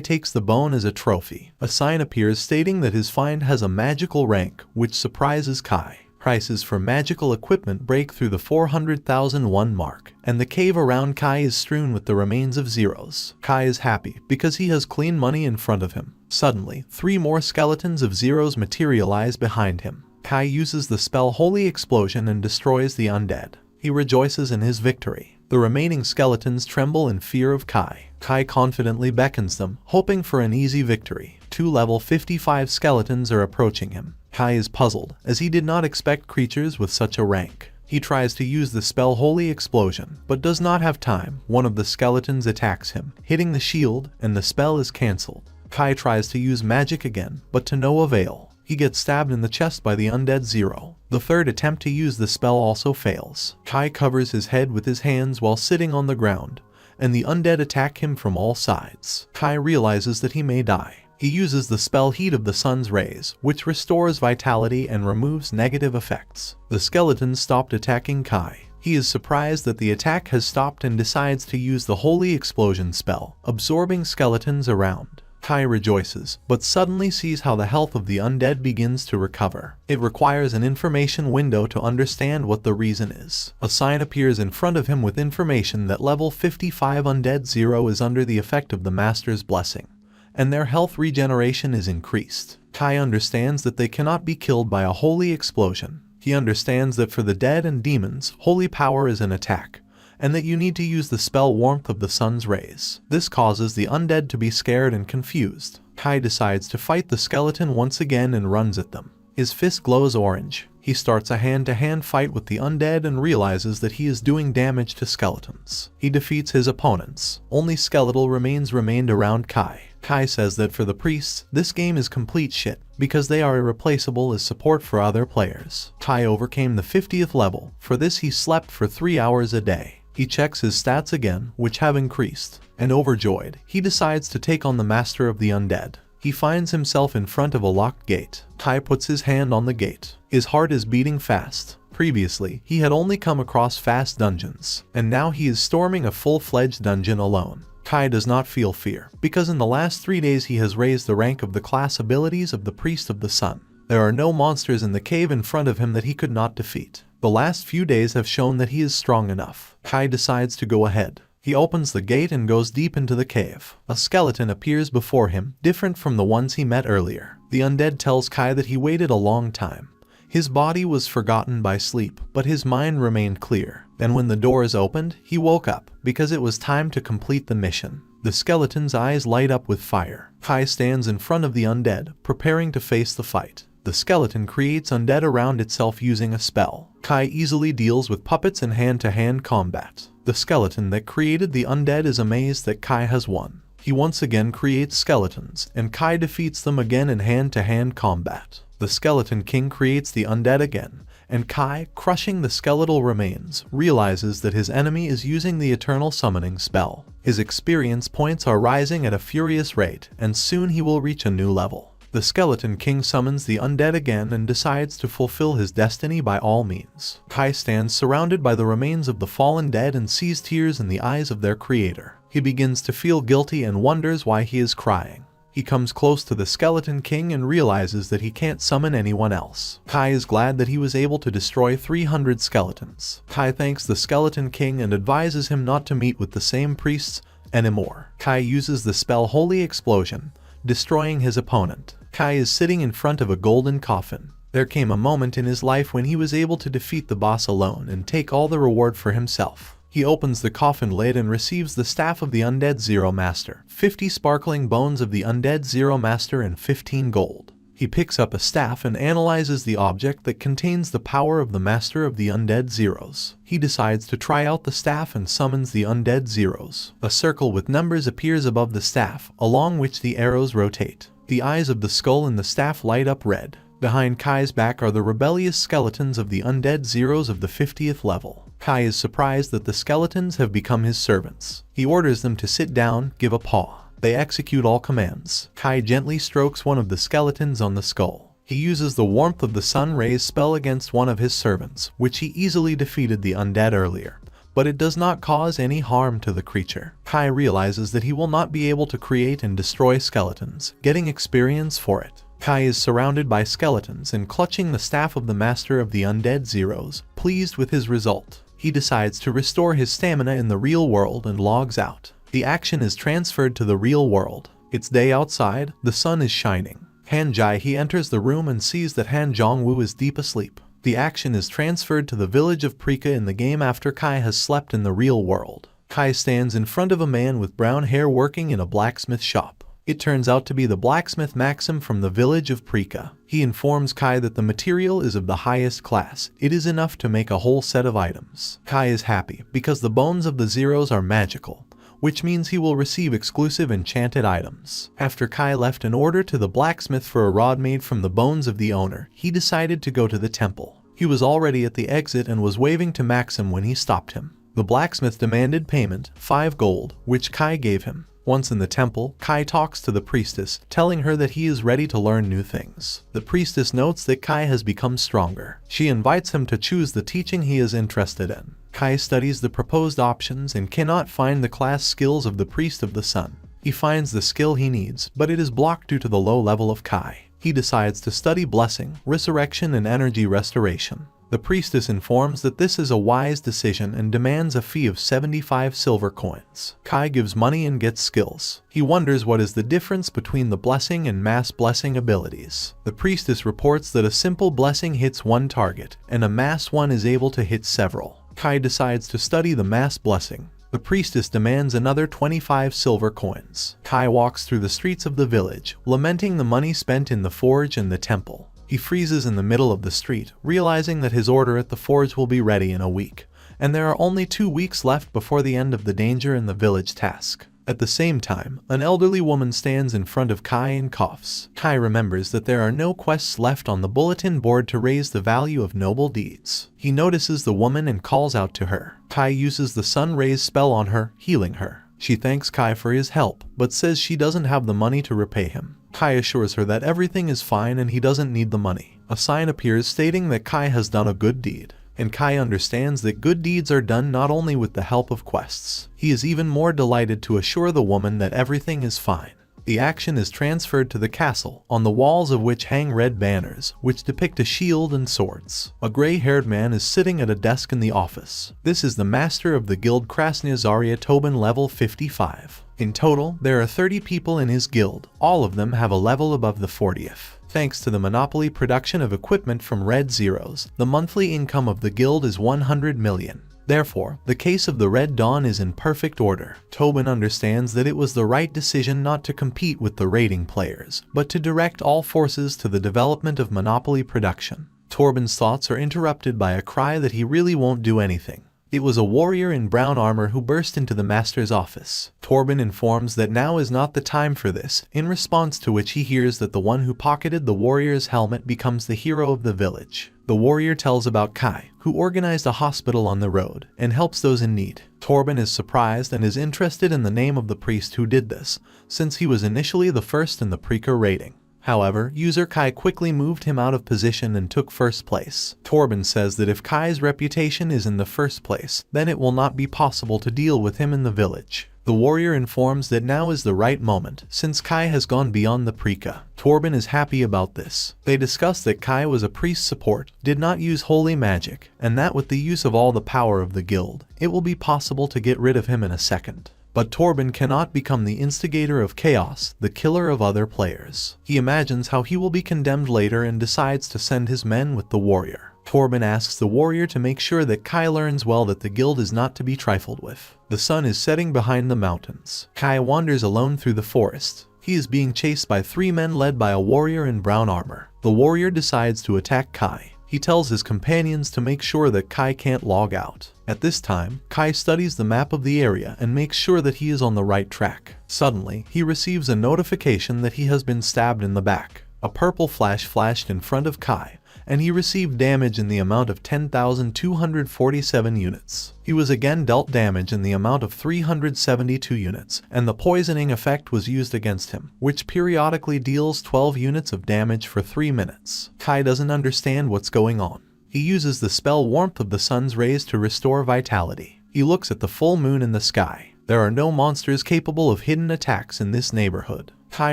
takes the bone as a trophy. A sign appears stating that his find has a magical rank, which surprises Kai. Prices for magical equipment break through the 400,001 mark, and the cave around Kai is strewn with the remains of Zeros. Kai is happy because he has clean money in front of him. Suddenly, 3 more skeletons of Zeros materialize behind him. Kai uses the spell Holy Explosion and destroys the undead. He rejoices in his victory. The remaining skeletons tremble in fear of Kai. Kai confidently beckons them, hoping for an easy victory. 2 level 55 skeletons are approaching him. Kai is puzzled, as he did not expect creatures with such a rank. He tries to use the spell Holy Explosion, but does not have time. One of the skeletons attacks him, hitting the shield, and the spell is cancelled. Kai tries to use magic again, but to no avail. He gets stabbed in the chest by the undead Zero. The third attempt to use the spell also fails. Kai covers his head with his hands while sitting on the ground, and the undead attack him from all sides. Kai realizes that he may die. He uses the spell Heat of the Sun's Rays, which restores vitality and removes negative effects. The skeletons stopped attacking Kai. He is surprised that the attack has stopped and decides to use the Holy Explosion spell, absorbing skeletons around. Kai rejoices, but suddenly sees how the health of the undead begins to recover. It requires an information window to understand what the reason is. A sign appears in front of him with information that level 55 undead Zero is under the effect of the Master's blessing, and their health regeneration is increased. Kai understands that they cannot be killed by a holy explosion. He understands that for the dead and demons, holy power is an attack, and that you need to use the spell Warmth of the Sun's Rays. This causes the undead to be scared and confused. Kai decides to fight the skeleton once again and runs at them. His fist glows orange. He starts a hand-to-hand fight with the undead and realizes that he is doing damage to skeletons. He defeats his opponents. Only skeletal remains remained around Kai. Kai says that for the priests, this game is complete shit, because they are irreplaceable as support for other players. Kai overcame the 50th level. For this he slept for 3 hours a day. He checks his stats again, which have increased, and overjoyed, he decides to take on the Master of the Undead. He finds himself in front of a locked gate. Kai puts his hand on the gate. His heart is beating fast. Previously, he had only come across fast dungeons, and now he is storming a full-fledged dungeon alone. Kai does not feel fear, because in the last 3 days he has raised the rank of the class abilities of the Priest of the Sun. There are no monsters in the cave in front of him that he could not defeat. The last few days have shown that he is strong enough. Kai decides to go ahead. He opens the gate and goes deep into the cave. A skeleton appears before him, different from the ones he met earlier. The undead tells Kai that he waited a long time. His body was forgotten by sleep, but his mind remained clear. Then when the doors opened, he woke up, because it was time to complete the mission. The skeleton's eyes light up with fire. Kai stands in front of the undead, preparing to face the fight. The skeleton creates undead around itself using a spell. Kai easily deals with puppets in hand-to-hand combat. The skeleton that created the undead is amazed that Kai has won. He once again creates skeletons, and Kai defeats them again in hand-to-hand combat. The Skeleton King creates the undead again, and Kai, crushing the skeletal remains, realizes that his enemy is using the Eternal Summoning spell. His experience points are rising at a furious rate, and soon he will reach a new level. The Skeleton King summons the undead again and decides to fulfill his destiny by all means. Kai stands surrounded by the remains of the fallen dead and sees tears in the eyes of their creator. He begins to feel guilty and wonders why he is crying. He comes close to the Skeleton King and realizes that he can't summon anyone else. Kai is glad that he was able to destroy 300 skeletons. Kai thanks the Skeleton King and advises him not to meet with the same priests anymore. Kai uses the spell Holy Explosion, destroying his opponent. Kai is sitting in front of a golden coffin. There came a moment in his life when he was able to defeat the boss alone and take all the reward for himself. He opens the coffin lid and receives the staff of the Undead Zero Master, 50 sparkling bones of the Undead Zero Master and 15 gold. He picks up a staff and analyzes the object that contains the power of the master of the undead zeros. He decides to try out the staff and summons the undead zeros. A circle with numbers appears above the staff, along which the arrows rotate. The eyes of the skull in the staff light up red. Behind Kai's back are the rebellious skeletons of the undead zeros of the 50th level. Kai is surprised that the skeletons have become his servants. He orders them to sit down, give a paw. They execute all commands. Kai gently strokes one of the skeletons on the skull. He uses the warmth of the sun rays spell against one of his servants, which he easily defeated the undead earlier. But it does not cause any harm to the creature. Kai realizes that he will not be able to create and destroy skeletons, getting experience for it. Kai is surrounded by skeletons and clutching the staff of the master of the undead zeros. Pleased with his result, he decides to restore his stamina in the real world and logs out. The action is transferred to the real world. It's day outside, the sun is shining. Han Jai-he enters the room and sees that Han Jong-woo is deep asleep. The action is transferred to the village of Prika in the game after Kai has slept in the real world. Kai stands in front of a man with brown hair working in a blacksmith shop. It turns out to be the blacksmith Maxim from the village of Prika. He informs Kai that the material is of the highest class. It is enough to make a whole set of items. Kai is happy because the bones of the zeros are magical, which means he will receive exclusive enchanted items. After Kai left an order to the blacksmith for a rod made from the bones of the owner, he decided to go to the temple. He was already at the exit and was waving to Maxim when he stopped him. The blacksmith demanded payment, 5 gold, which Kai gave him. Once in the temple, Kai talks to the priestess, telling her that he is ready to learn new things. The priestess notes that Kai has become stronger. She invites him to choose the teaching he is interested in. Kai studies the proposed options and cannot find the class skills of the Priest of the Sun. He finds the skill he needs, but it is blocked due to the low level of Kai. He decides to study Blessing, Resurrection, and Energy Restoration. The priestess informs that this is a wise decision and demands a fee of 75 silver coins. Kai gives money and gets skills. He wonders what is the difference between the blessing and mass blessing abilities. The priestess reports that a simple blessing hits one target, and a mass one is able to hit several. Kai decides to study the mass blessing. The priestess demands another 25 silver coins. Kai walks through the streets of the village, lamenting the money spent in the forge and the temple. He freezes in the middle of the street, realizing that his order at the forge will be ready in a week, and there are only 2 weeks left before the end of the danger in the village task. At the same time, an elderly woman stands in front of Kai and coughs. Kai remembers that there are no quests left on the bulletin board to raise the value of noble deeds. He notices the woman and calls out to her. Kai uses the sun rays spell on her, healing her. She thanks Kai for his help, but says she doesn't have the money to repay him. Kai assures her that everything is fine and he doesn't need the money. A sign appears stating that Kai has done a good deed, and Kai understands that good deeds are done not only with the help of quests. He is even more delighted to assure the woman that everything is fine. The action is transferred to the castle, on the walls of which hang red banners, which depict a shield and swords. A gray-haired man is sitting at a desk in the office. This is the master of the guild Krasnaya Zarya Tobin level 55. In total, there are 30 people in his guild. All of them have a level above the 40th. Thanks to the monopoly production of equipment from Red Zeros, the monthly income of the guild is 100 million. Therefore, the case of the Red Dawn is in perfect order. Tobin understands that it was the right decision not to compete with the raiding players, but to direct all forces to the development of monopoly production. Tobin's thoughts are interrupted by a cry that he really won't do anything. It was a warrior in brown armor who burst into the master's office. Tobin informs that now is not the time for this, in response to which he hears that the one who pocketed the warrior's helmet becomes the hero of the village. The warrior tells about Kai, who organized a hospital on the road, and helps those in need. Tobin is surprised and is interested in the name of the priest who did this, since he was initially the first in the Preker rating. However, user Kai quickly moved him out of position and took first place. Tobin says that if Kai's reputation is in the first place, then it will not be possible to deal with him in the village. The warrior informs that now is the right moment, since Kai has gone beyond the Preka. Tobin is happy about this. They discuss that Kai was a priest support, did not use holy magic, and that with the use of all the power of the guild, it will be possible to get rid of him in a second. But Tobin cannot become the instigator of chaos, the killer of other players. He imagines how he will be condemned later and decides to send his men with the warrior. Tobin asks the warrior to make sure that Kai learns well that the guild is not to be trifled with. The sun is setting behind the mountains. Kai wanders alone through the forest. He is being chased by 3 men led by a warrior in brown armor. The warrior decides to attack Kai. He tells his companions to make sure that Kai can't log out. At this time, Kai studies the map of the area and makes sure that he is on the right track. Suddenly, he receives a notification that he has been stabbed in the back. A purple flash flashed in front of Kai, and he received damage in the amount of 10,247 units. He was again dealt damage in the amount of 372 units, and the poisoning effect was used against him, which periodically deals 12 units of damage for 3 minutes. Kai doesn't understand what's going on. He uses the spell Warmth of the Sun's Rays to restore vitality. He looks at the full moon in the sky. There are no monsters capable of hidden attacks in this neighborhood. Kai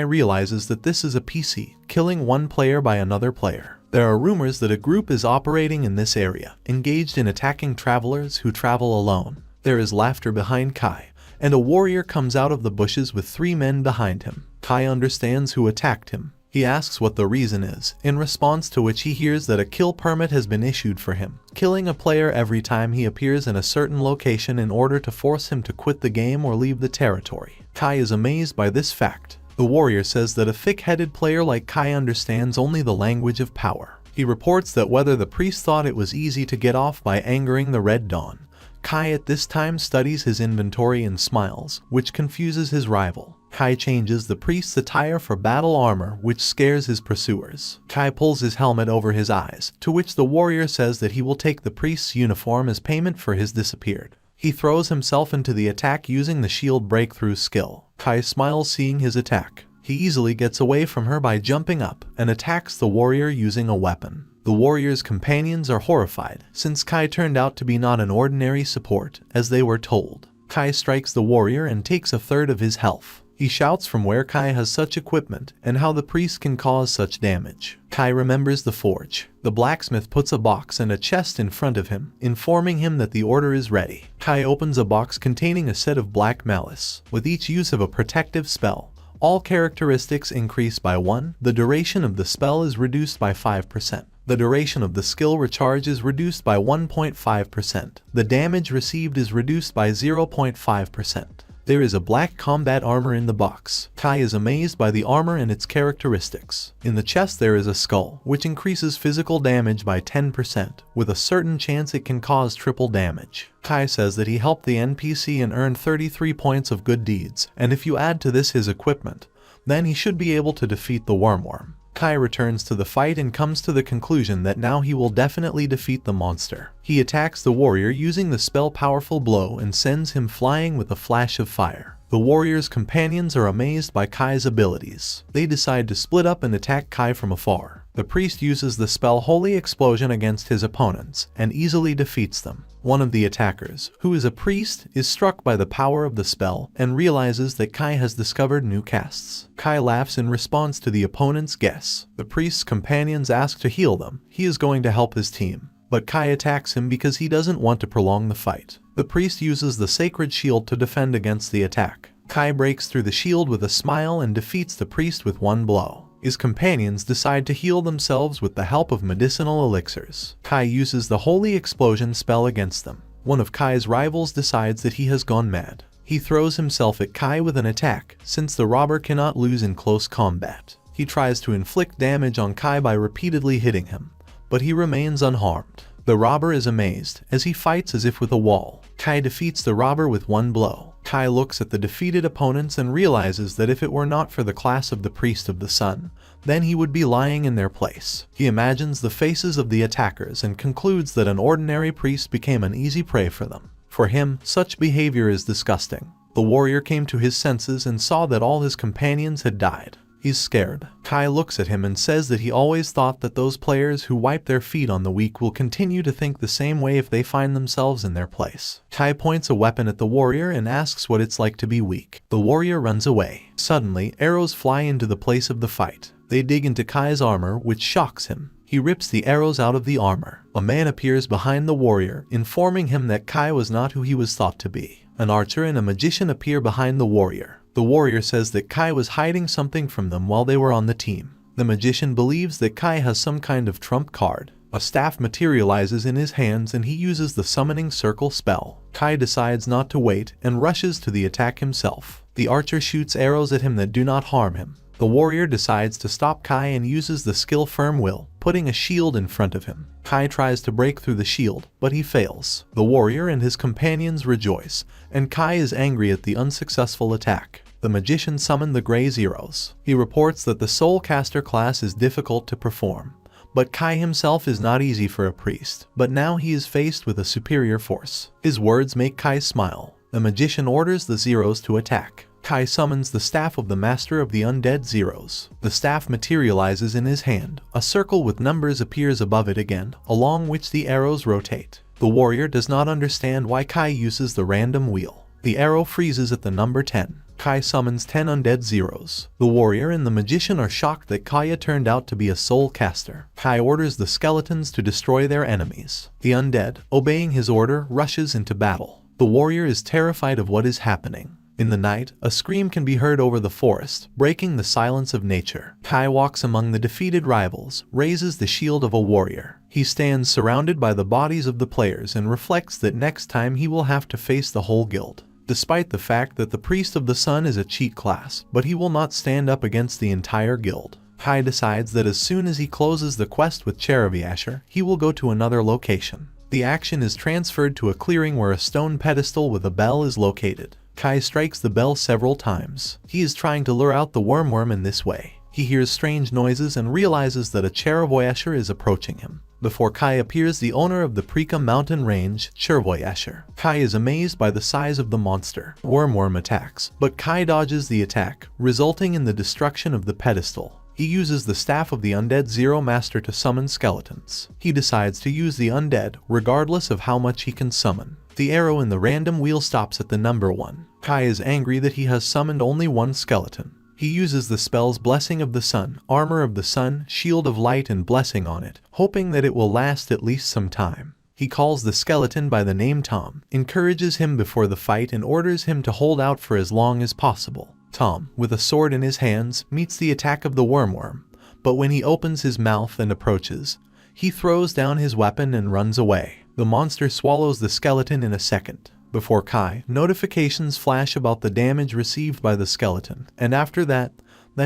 realizes that this is a PC, killing one player by another player. There are rumors that a group is operating in this area, engaged in attacking travelers who travel alone. There is laughter behind Kai, and a warrior comes out of the bushes with 3 men behind him. Kai understands who attacked him. He asks what the reason is, in response to which he hears that a kill permit has been issued for him, killing a player every time he appears in a certain location in order to force him to quit the game or leave the territory. Kai is amazed by this fact. The warrior says that a thick-headed player like Kai understands only the language of power. He reports that whether the priest thought it was easy to get off by angering the Red Dawn. Kai at this time studies his inventory and smiles, which confuses his rival. Kai changes the priest's attire for battle armor, which scares his pursuers. Kai pulls his helmet over his eyes, to which the warrior says that he will take the priest's uniform as payment for his disappeared. He throws himself into the attack using the shield breakthrough skill. Kai smiles seeing his attack. He easily gets away from her by jumping up and attacks the warrior using a weapon. The warrior's companions are horrified, since Kai turned out to be not an ordinary support, as they were told. Kai strikes the warrior and takes a third of his health. He shouts from where Kai has such equipment and how the priest can cause such damage. Kai remembers the forge. The blacksmith puts a box and a chest in front of him, informing him that the order is ready. Kai opens a box containing a set of black malice. With each use of a protective spell, all characteristics increase by 1. The duration of the spell is reduced by 5%. The duration of the skill recharge is reduced by 1.5%. The damage received is reduced by 0.5%. There is a black combat armor in the box. Kai is amazed by the armor and its characteristics. In the chest there is a skull, which increases physical damage by 10%. With a certain chance it can cause triple damage. Kai says that he helped the NPC and earned 33 points of good deeds, and if you add to this his equipment, then he should be able to defeat the wormworm. Kai returns to the fight and comes to the conclusion that now he will definitely defeat the monster. He attacks the warrior using the spell Powerful Blow and sends him flying with a flash of fire. The warrior's companions are amazed by Kai's abilities. They decide to split up and attack Kai from afar. The priest uses the spell Holy Explosion against his opponents and easily defeats them. One of the attackers, who is a priest, is struck by the power of the spell and realizes that Kai has discovered new casts. Kai laughs in response to the opponent's guess. The priest's companions ask to heal them. He is going to help his team, but Kai attacks him because he doesn't want to prolong the fight. The priest uses the sacred shield to defend against the attack. Kai breaks through the shield with a smile and defeats the priest with 1 blow. His companions decide to heal themselves with the help of medicinal elixirs. Kai uses the Holy Explosion spell against them. One of Kai's rivals decides that he has gone mad. He throws himself at Kai with an attack, since the robber cannot lose in close combat. He tries to inflict damage on Kai by repeatedly hitting him, but he remains unharmed. The robber is amazed, as he fights as if with a wall. Kai defeats the robber with 1 blow. Kai looks at the defeated opponents and realizes that if it were not for the class of the Priest of the Sun, then he would be lying in their place. He imagines the faces of the attackers and concludes that an ordinary priest became an easy prey for them. For him, such behavior is disgusting. The warrior came to his senses and saw that all his companions had died. He's scared. Kai looks at him and says that he always thought that those players who wipe their feet on the weak will continue to think the same way if they find themselves in their place. Kai points a weapon at the warrior and asks what it's like to be weak. The warrior runs away. Suddenly, arrows fly into the place of the fight. They dig into Kai's armor, which shocks him. He rips the arrows out of the armor. A man appears behind the warrior, informing him that Kai was not who he was thought to be. An archer and a magician appear behind the warrior. The warrior says that Kai was hiding something from them while they were on the team. The magician believes that Kai has some kind of trump card. A staff materializes in his hands and he uses the summoning circle spell. Kai decides not to wait and rushes to the attack himself. The archer shoots arrows at him that do not harm him. The warrior decides to stop Kai and uses the skill Firm Will, putting a shield in front of him. Kai tries to break through the shield, but he fails. The warrior and his companions rejoice, and Kai is angry at the unsuccessful attack. The magician summoned the Gray Zeros. He reports that the Soul Caster class is difficult to perform, but Kai himself is not easy for a priest. But now he is faced with a superior force. His words make Kai smile. The magician orders the Zeros to attack. Kai summons the staff of the Master of the Undead Zeros. The staff materializes in his hand. A circle with numbers appears above it again, along which the arrows rotate. The warrior does not understand why Kai uses the random wheel. The arrow freezes at the number 10. Kai summons 10 undead Zeros. The warrior and the magician are shocked that Kaya turned out to be a soul caster. Kai orders the skeletons to destroy their enemies. The undead, obeying his order, rushes into battle. The warrior is terrified of what is happening. In the night, a scream can be heard over the forest, breaking the silence of nature. Kai walks among the defeated rivals, raises the shield of a warrior. He stands surrounded by the bodies of the players and reflects that next time he will have to face the whole guild. Despite the fact that the Priest of the Sun is a cheat class, but he will not stand up against the entire guild. Kai decides that as soon as he closes the quest with Cherubiasher, he will go to another location. The action is transferred to a clearing where a stone pedestal with a bell is located. Kai strikes the bell several times. He is trying to lure out the worm in this way. He hears strange noises and realizes that a Cherubiasher is approaching him. Before Kai appears the owner of the Prika mountain range, Cherubiasher. Kai is amazed by the size of the monster. Worm attacks, but Kai dodges the attack, resulting in the destruction of the pedestal. He uses the staff of the Undead Zero Master to summon skeletons. He decides to use the undead, regardless of how much he can summon. The arrow in the random wheel stops at the number 1. Kai is angry that he has summoned only one skeleton. He uses the spells Blessing of the Sun, Armor of the Sun, Shield of Light and Blessing on it, hoping that it will last at least some time. He calls the skeleton by the name Tom, encourages him before the fight and orders him to hold out for as long as possible. Tom, with a sword in his hands, meets the attack of the worm, but when he opens his mouth and approaches, he throws down his weapon and runs away. The monster swallows the skeleton in a second. Before Kai, notifications flash about the damage received by the skeleton, and after that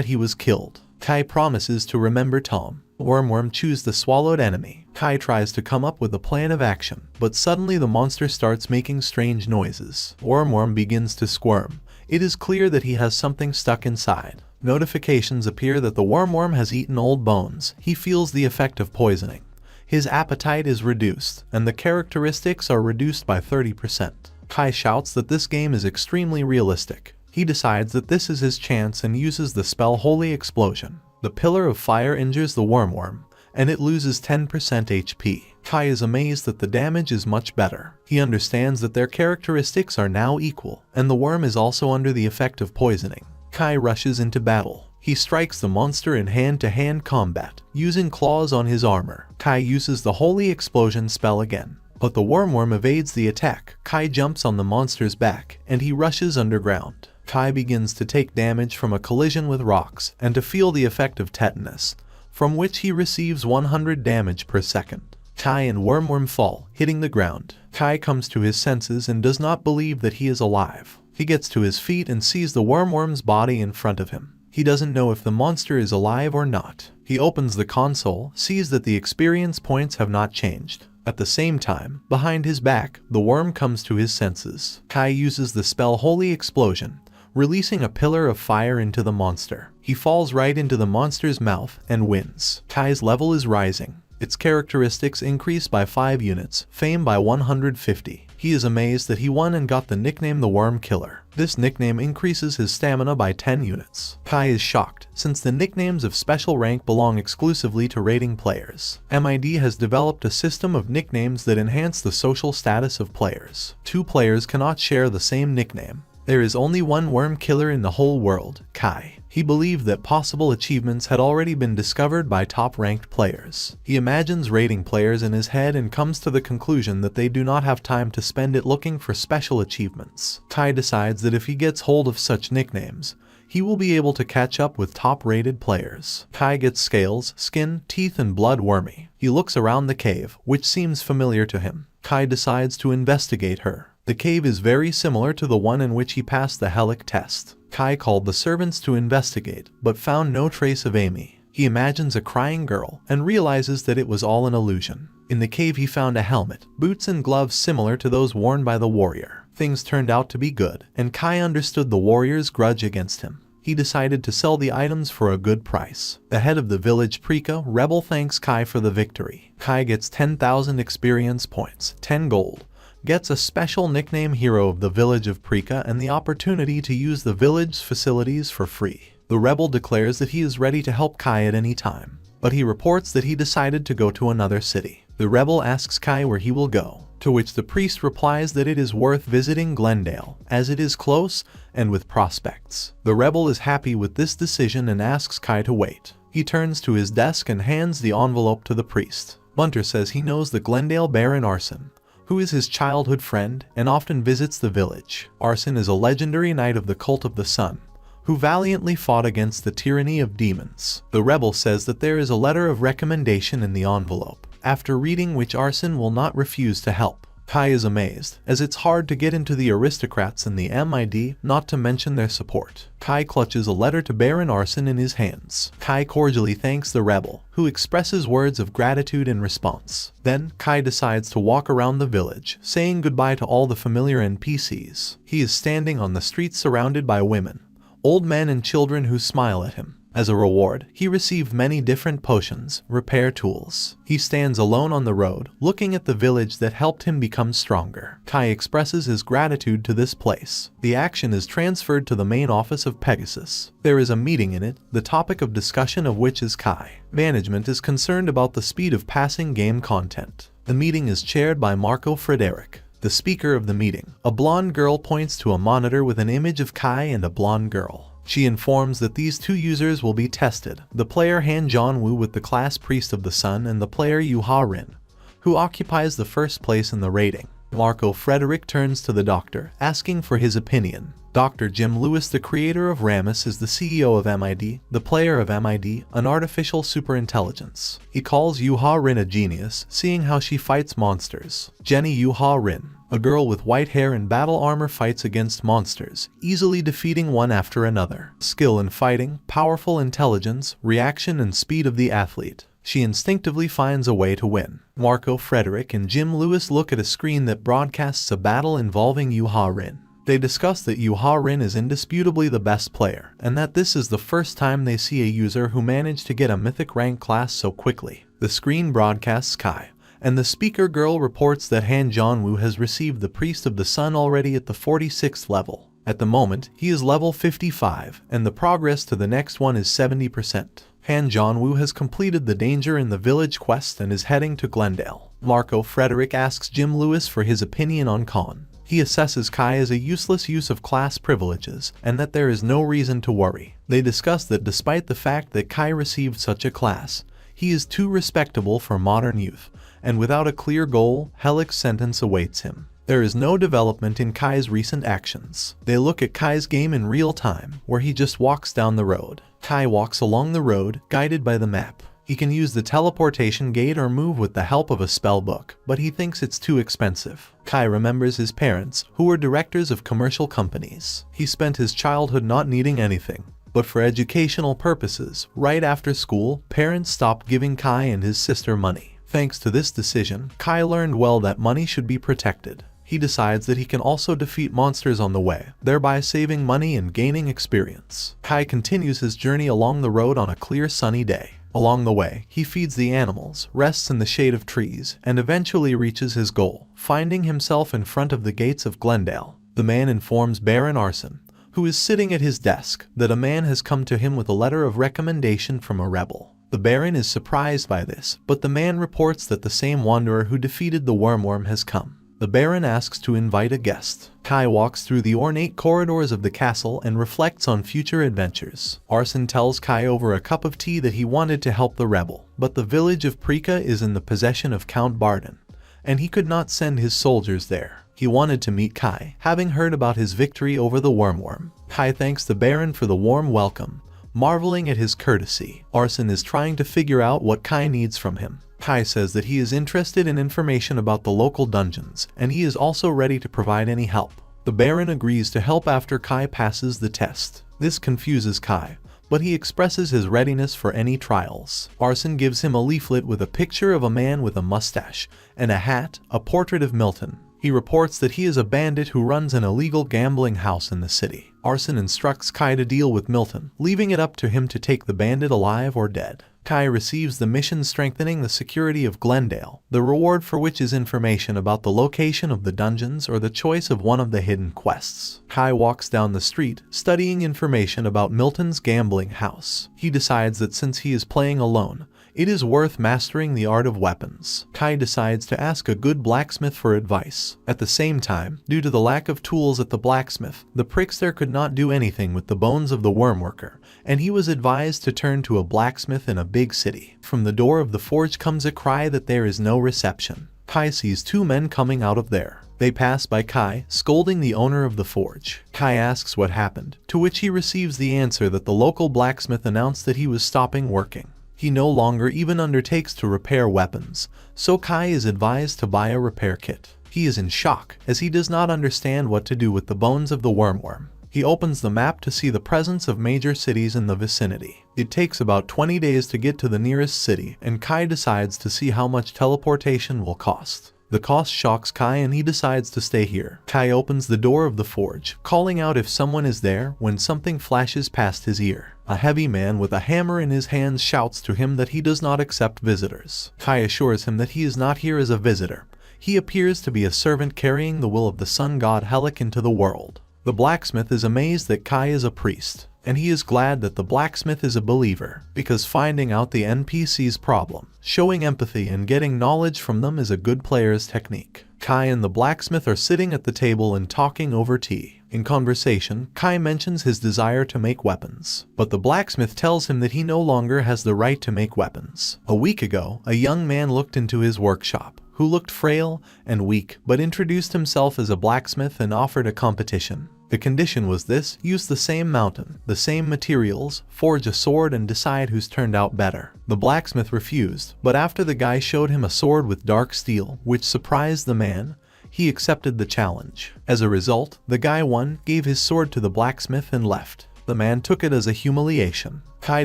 he was killed. Kai promises to remember Tom. Worm chews the swallowed enemy. Kai tries to come up with a plan of action, but suddenly the monster starts making strange noises. Worm begins to squirm. It is clear that he has something stuck inside. Notifications appear that the worm has eaten old bones. He feels the effect of poisoning. His appetite is reduced, and the characteristics are reduced by 30%. Kai shouts that this game is extremely realistic. He decides that this is his chance and uses the spell Holy Explosion. The Pillar of Fire injures the worm, and it loses 10% HP. Kai is amazed that the damage is much better. He understands that their characteristics are now equal, and the worm is also under the effect of poisoning. Kai rushes into battle. He strikes the monster in hand-to-hand combat, using claws on his armor. Kai uses the Holy Explosion spell again, but the worm evades the attack. Kai jumps on the monster's back, and he rushes underground. Kai begins to take damage from a collision with rocks, and to feel the effect of tetanus, from which he receives 100 damage per second. Kai and worm fall, hitting the ground. Kai comes to his senses and does not believe that he is alive. He gets to his feet and sees the worm's body in front of him. He doesn't know if the monster is alive or not. He opens the console, sees that the experience points have not changed. At the same time, behind his back, the worm comes to his senses. Kai uses the spell Holy Explosion, releasing a pillar of fire into the monster. He falls right into the monster's mouth and wins. Kai's level is rising. Its characteristics increase by 5 units, fame by 150. He is amazed that he won and got the nickname the Worm Killer. This nickname increases his stamina by 10 units. Kai is shocked, since the nicknames of special rank belong exclusively to raiding players. MID has developed a system of nicknames that enhance the social status of players. 2 players cannot share the same nickname. There is only one worm killer in the whole world, Kai. He believed that possible achievements had already been discovered by top-ranked players. He imagines raiding players in his head and comes to the conclusion that they do not have time to spend it looking for special achievements. Kai decides that if he gets hold of such nicknames, he will be able to catch up with top-rated players. Kai gets scales, skin, teeth, and blood wormy. He looks around the cave, which seems familiar to him. Kai decides to investigate her. The cave is very similar to the one in which he passed the Helic test. Kai called the servants to investigate, but found no trace of Amy. He imagines a crying girl and realizes that it was all an illusion. In the cave he found a helmet, boots and gloves similar to those worn by the warrior. Things turned out to be good, and Kai understood the warrior's grudge against him. He decided to sell the items for a good price. The head of the village Prika rebel thanks Kai for the victory. Kai gets 10,000 experience points, 10 gold, gets a special nickname Hero of the village of Prika and the opportunity to use the village's facilities for free. The rebel declares that he is ready to help Kai at any time, but he reports that he decided to go to another city. The rebel asks Kai where he will go, to which the priest replies that it is worth visiting Glendale, as it is close and with prospects. The rebel is happy with this decision and asks Kai to wait. He turns to his desk and hands the envelope to the priest. Bunter says he knows the Glendale Baron Arson, who is his childhood friend and often visits the village. Arson is a legendary knight of the Cult of the Sun, who valiantly fought against the tyranny of demons. The rebel says that there is a letter of recommendation in the envelope, after reading which Arson will not refuse to help. Kai is amazed, as it's hard to get into the aristocrats in the MID, not to mention their support. Kai clutches a letter to Baron Arson in his hands. Kai cordially thanks the rebel, who expresses words of gratitude in response. Then, Kai decides to walk around the village, saying goodbye to all the familiar NPCs. He is standing on the streets surrounded by women, old men and children who smile at him. As a reward, he received many different potions, repair tools. He stands alone on the road, looking at the village that helped him become stronger. Kai expresses his gratitude to this place. The action is transferred to the main office of Pegasus. There is a meeting in it, the topic of discussion of which is Kai. Management is concerned about the speed of passing game content. The meeting is chaired by Marco Frederick, the speaker of the meeting. A blonde girl points to a monitor with an image of Kai and a blonde girl. She informs that these two users will be tested, the player Han Jong-woo with the class Priest of the Sun and the player Yu Ha-rin, who occupies the first place in the rating. Marco Frederick turns to the doctor, asking for his opinion. Dr. Jim Lewis, the creator of Ramus, is the CEO of MID, the player of MID, an artificial superintelligence. He calls Yu Ha-rin a genius, seeing how she fights monsters. Jenny Yu Ha-rin, a girl with white hair and battle armor, fights against monsters, easily defeating one after another. Skill in fighting, powerful intelligence, reaction and speed of the athlete. She instinctively finds a way to win. Marco Frederick and Jim Lewis look at a screen that broadcasts a battle involving Yu Ha-rin. They discuss that Yu Ha-rin is indisputably the best player, and that this is the first time they see a user who managed to get a mythic rank class so quickly. The screen broadcasts Kai, and the speaker girl reports that Han Jong-woo has received the Priest of the Sun already at the 46th level. At the moment, he is level 55, and the progress to the next one is 70%. Han Jong-woo has completed the Danger in the Village quest and is heading to Glendale. Marco Frederick asks Jim Lewis for his opinion on Khan. He assesses Kai as a useless use of class privileges, and that there is no reason to worry. They discuss that despite the fact that Kai received such a class, he is too respectable for modern youth, and without a clear goal, Helic's sentence awaits him. There is no development in Kai's recent actions. They look at Kai's game in real time, where he just walks down the road. Kai walks along the road, guided by the map. He can use the teleportation gate or move with the help of a spell book, but he thinks it's too expensive. Kai remembers his parents, who were directors of commercial companies. He spent his childhood not needing anything, but for educational purposes. Right after school, parents stopped giving Kai and his sister money. Thanks to this decision, Kai learned well that money should be protected. He decides that he can also defeat monsters on the way, thereby saving money and gaining experience. Kai continues his journey along the road on a clear sunny day. Along the way, he feeds the animals, rests in the shade of trees, and eventually reaches his goal, finding himself in front of the gates of Glendale. The man informs Baron Arson, who is sitting at his desk, that a man has come to him with a letter of recommendation from a rebel. The Baron is surprised by this, but the man reports that the same wanderer who defeated the Wormworm has come. The Baron asks to invite a guest. Kai walks through the ornate corridors of the castle and reflects on future adventures. Arson tells Kai over a cup of tea that he wanted to help the rebel, but the village of Prika is in the possession of Count Barden, and he could not send his soldiers there. He wanted to meet Kai, having heard about his victory over the Wormworm. Kai thanks the Baron for the warm welcome, marveling at his courtesy. Arson is trying to figure out what Kai needs from him. Kai says that he is interested in information about the local dungeons, and he is also ready to provide any help. The Baron agrees to help after Kai passes the test. This confuses Kai, but he expresses his readiness for any trials. Arson gives him a leaflet with a picture of a man with a mustache and a hat, a portrait of Milton. He reports that he is a bandit who runs an illegal gambling house in the city. Arson instructs Kai to deal with Milton, leaving it up to him to take the bandit alive or dead. Kai receives the mission strengthening the security of Glendale, the reward for which is information about the location of the dungeons or the choice of one of the hidden quests. Kai walks down the street, studying information about Milton's gambling house. He decides that since he is playing alone, it is worth mastering the art of weapons. Kai decides to ask a good blacksmith for advice. At the same time, due to the lack of tools at the blacksmith, the prickster could not do anything with the bones of the wormworker, and he was advised to turn to a blacksmith in a big city. From the door of the forge comes a cry that there is no reception. Kai sees two men coming out of there. They pass by Kai, scolding the owner of the forge. Kai asks what happened, to which he receives the answer that the local blacksmith announced that he was stopping working. He no longer even undertakes to repair weapons, so Kai is advised to buy a repair kit. He is in shock, as he does not understand what to do with the bones of the wormworm. He opens the map to see the presence of major cities in the vicinity. It takes about 20 days to get to the nearest city, and Kai decides to see how much teleportation will cost. The cost shocks Kai and he decides to stay here. Kai opens the door of the forge, calling out if someone is there when something flashes past his ear. A heavy man with a hammer in his hands shouts to him that he does not accept visitors. Kai assures him that he is not here as a visitor. He appears to be a servant carrying the will of the sun god Helik into the world. The blacksmith is amazed that Kai is a priest, and he is glad that the blacksmith is a believer, because finding out the NPC's problem, showing empathy and getting knowledge from them is a good player's technique. Kai and the blacksmith are sitting at the table and talking over tea. In conversation, Kai mentions his desire to make weapons, but the blacksmith tells him that he no longer has the right to make weapons. A week ago, a young man looked into his workshop, who looked frail and weak, but introduced himself as a blacksmith and offered a competition. The condition was this: use the same mountain, the same materials, forge a sword and decide who's turned out better. The blacksmith refused, but after the guy showed him a sword with dark steel, which surprised the man, he accepted the challenge. As a result, the guy won, gave his sword to the blacksmith and left. The man took it as a humiliation. Kai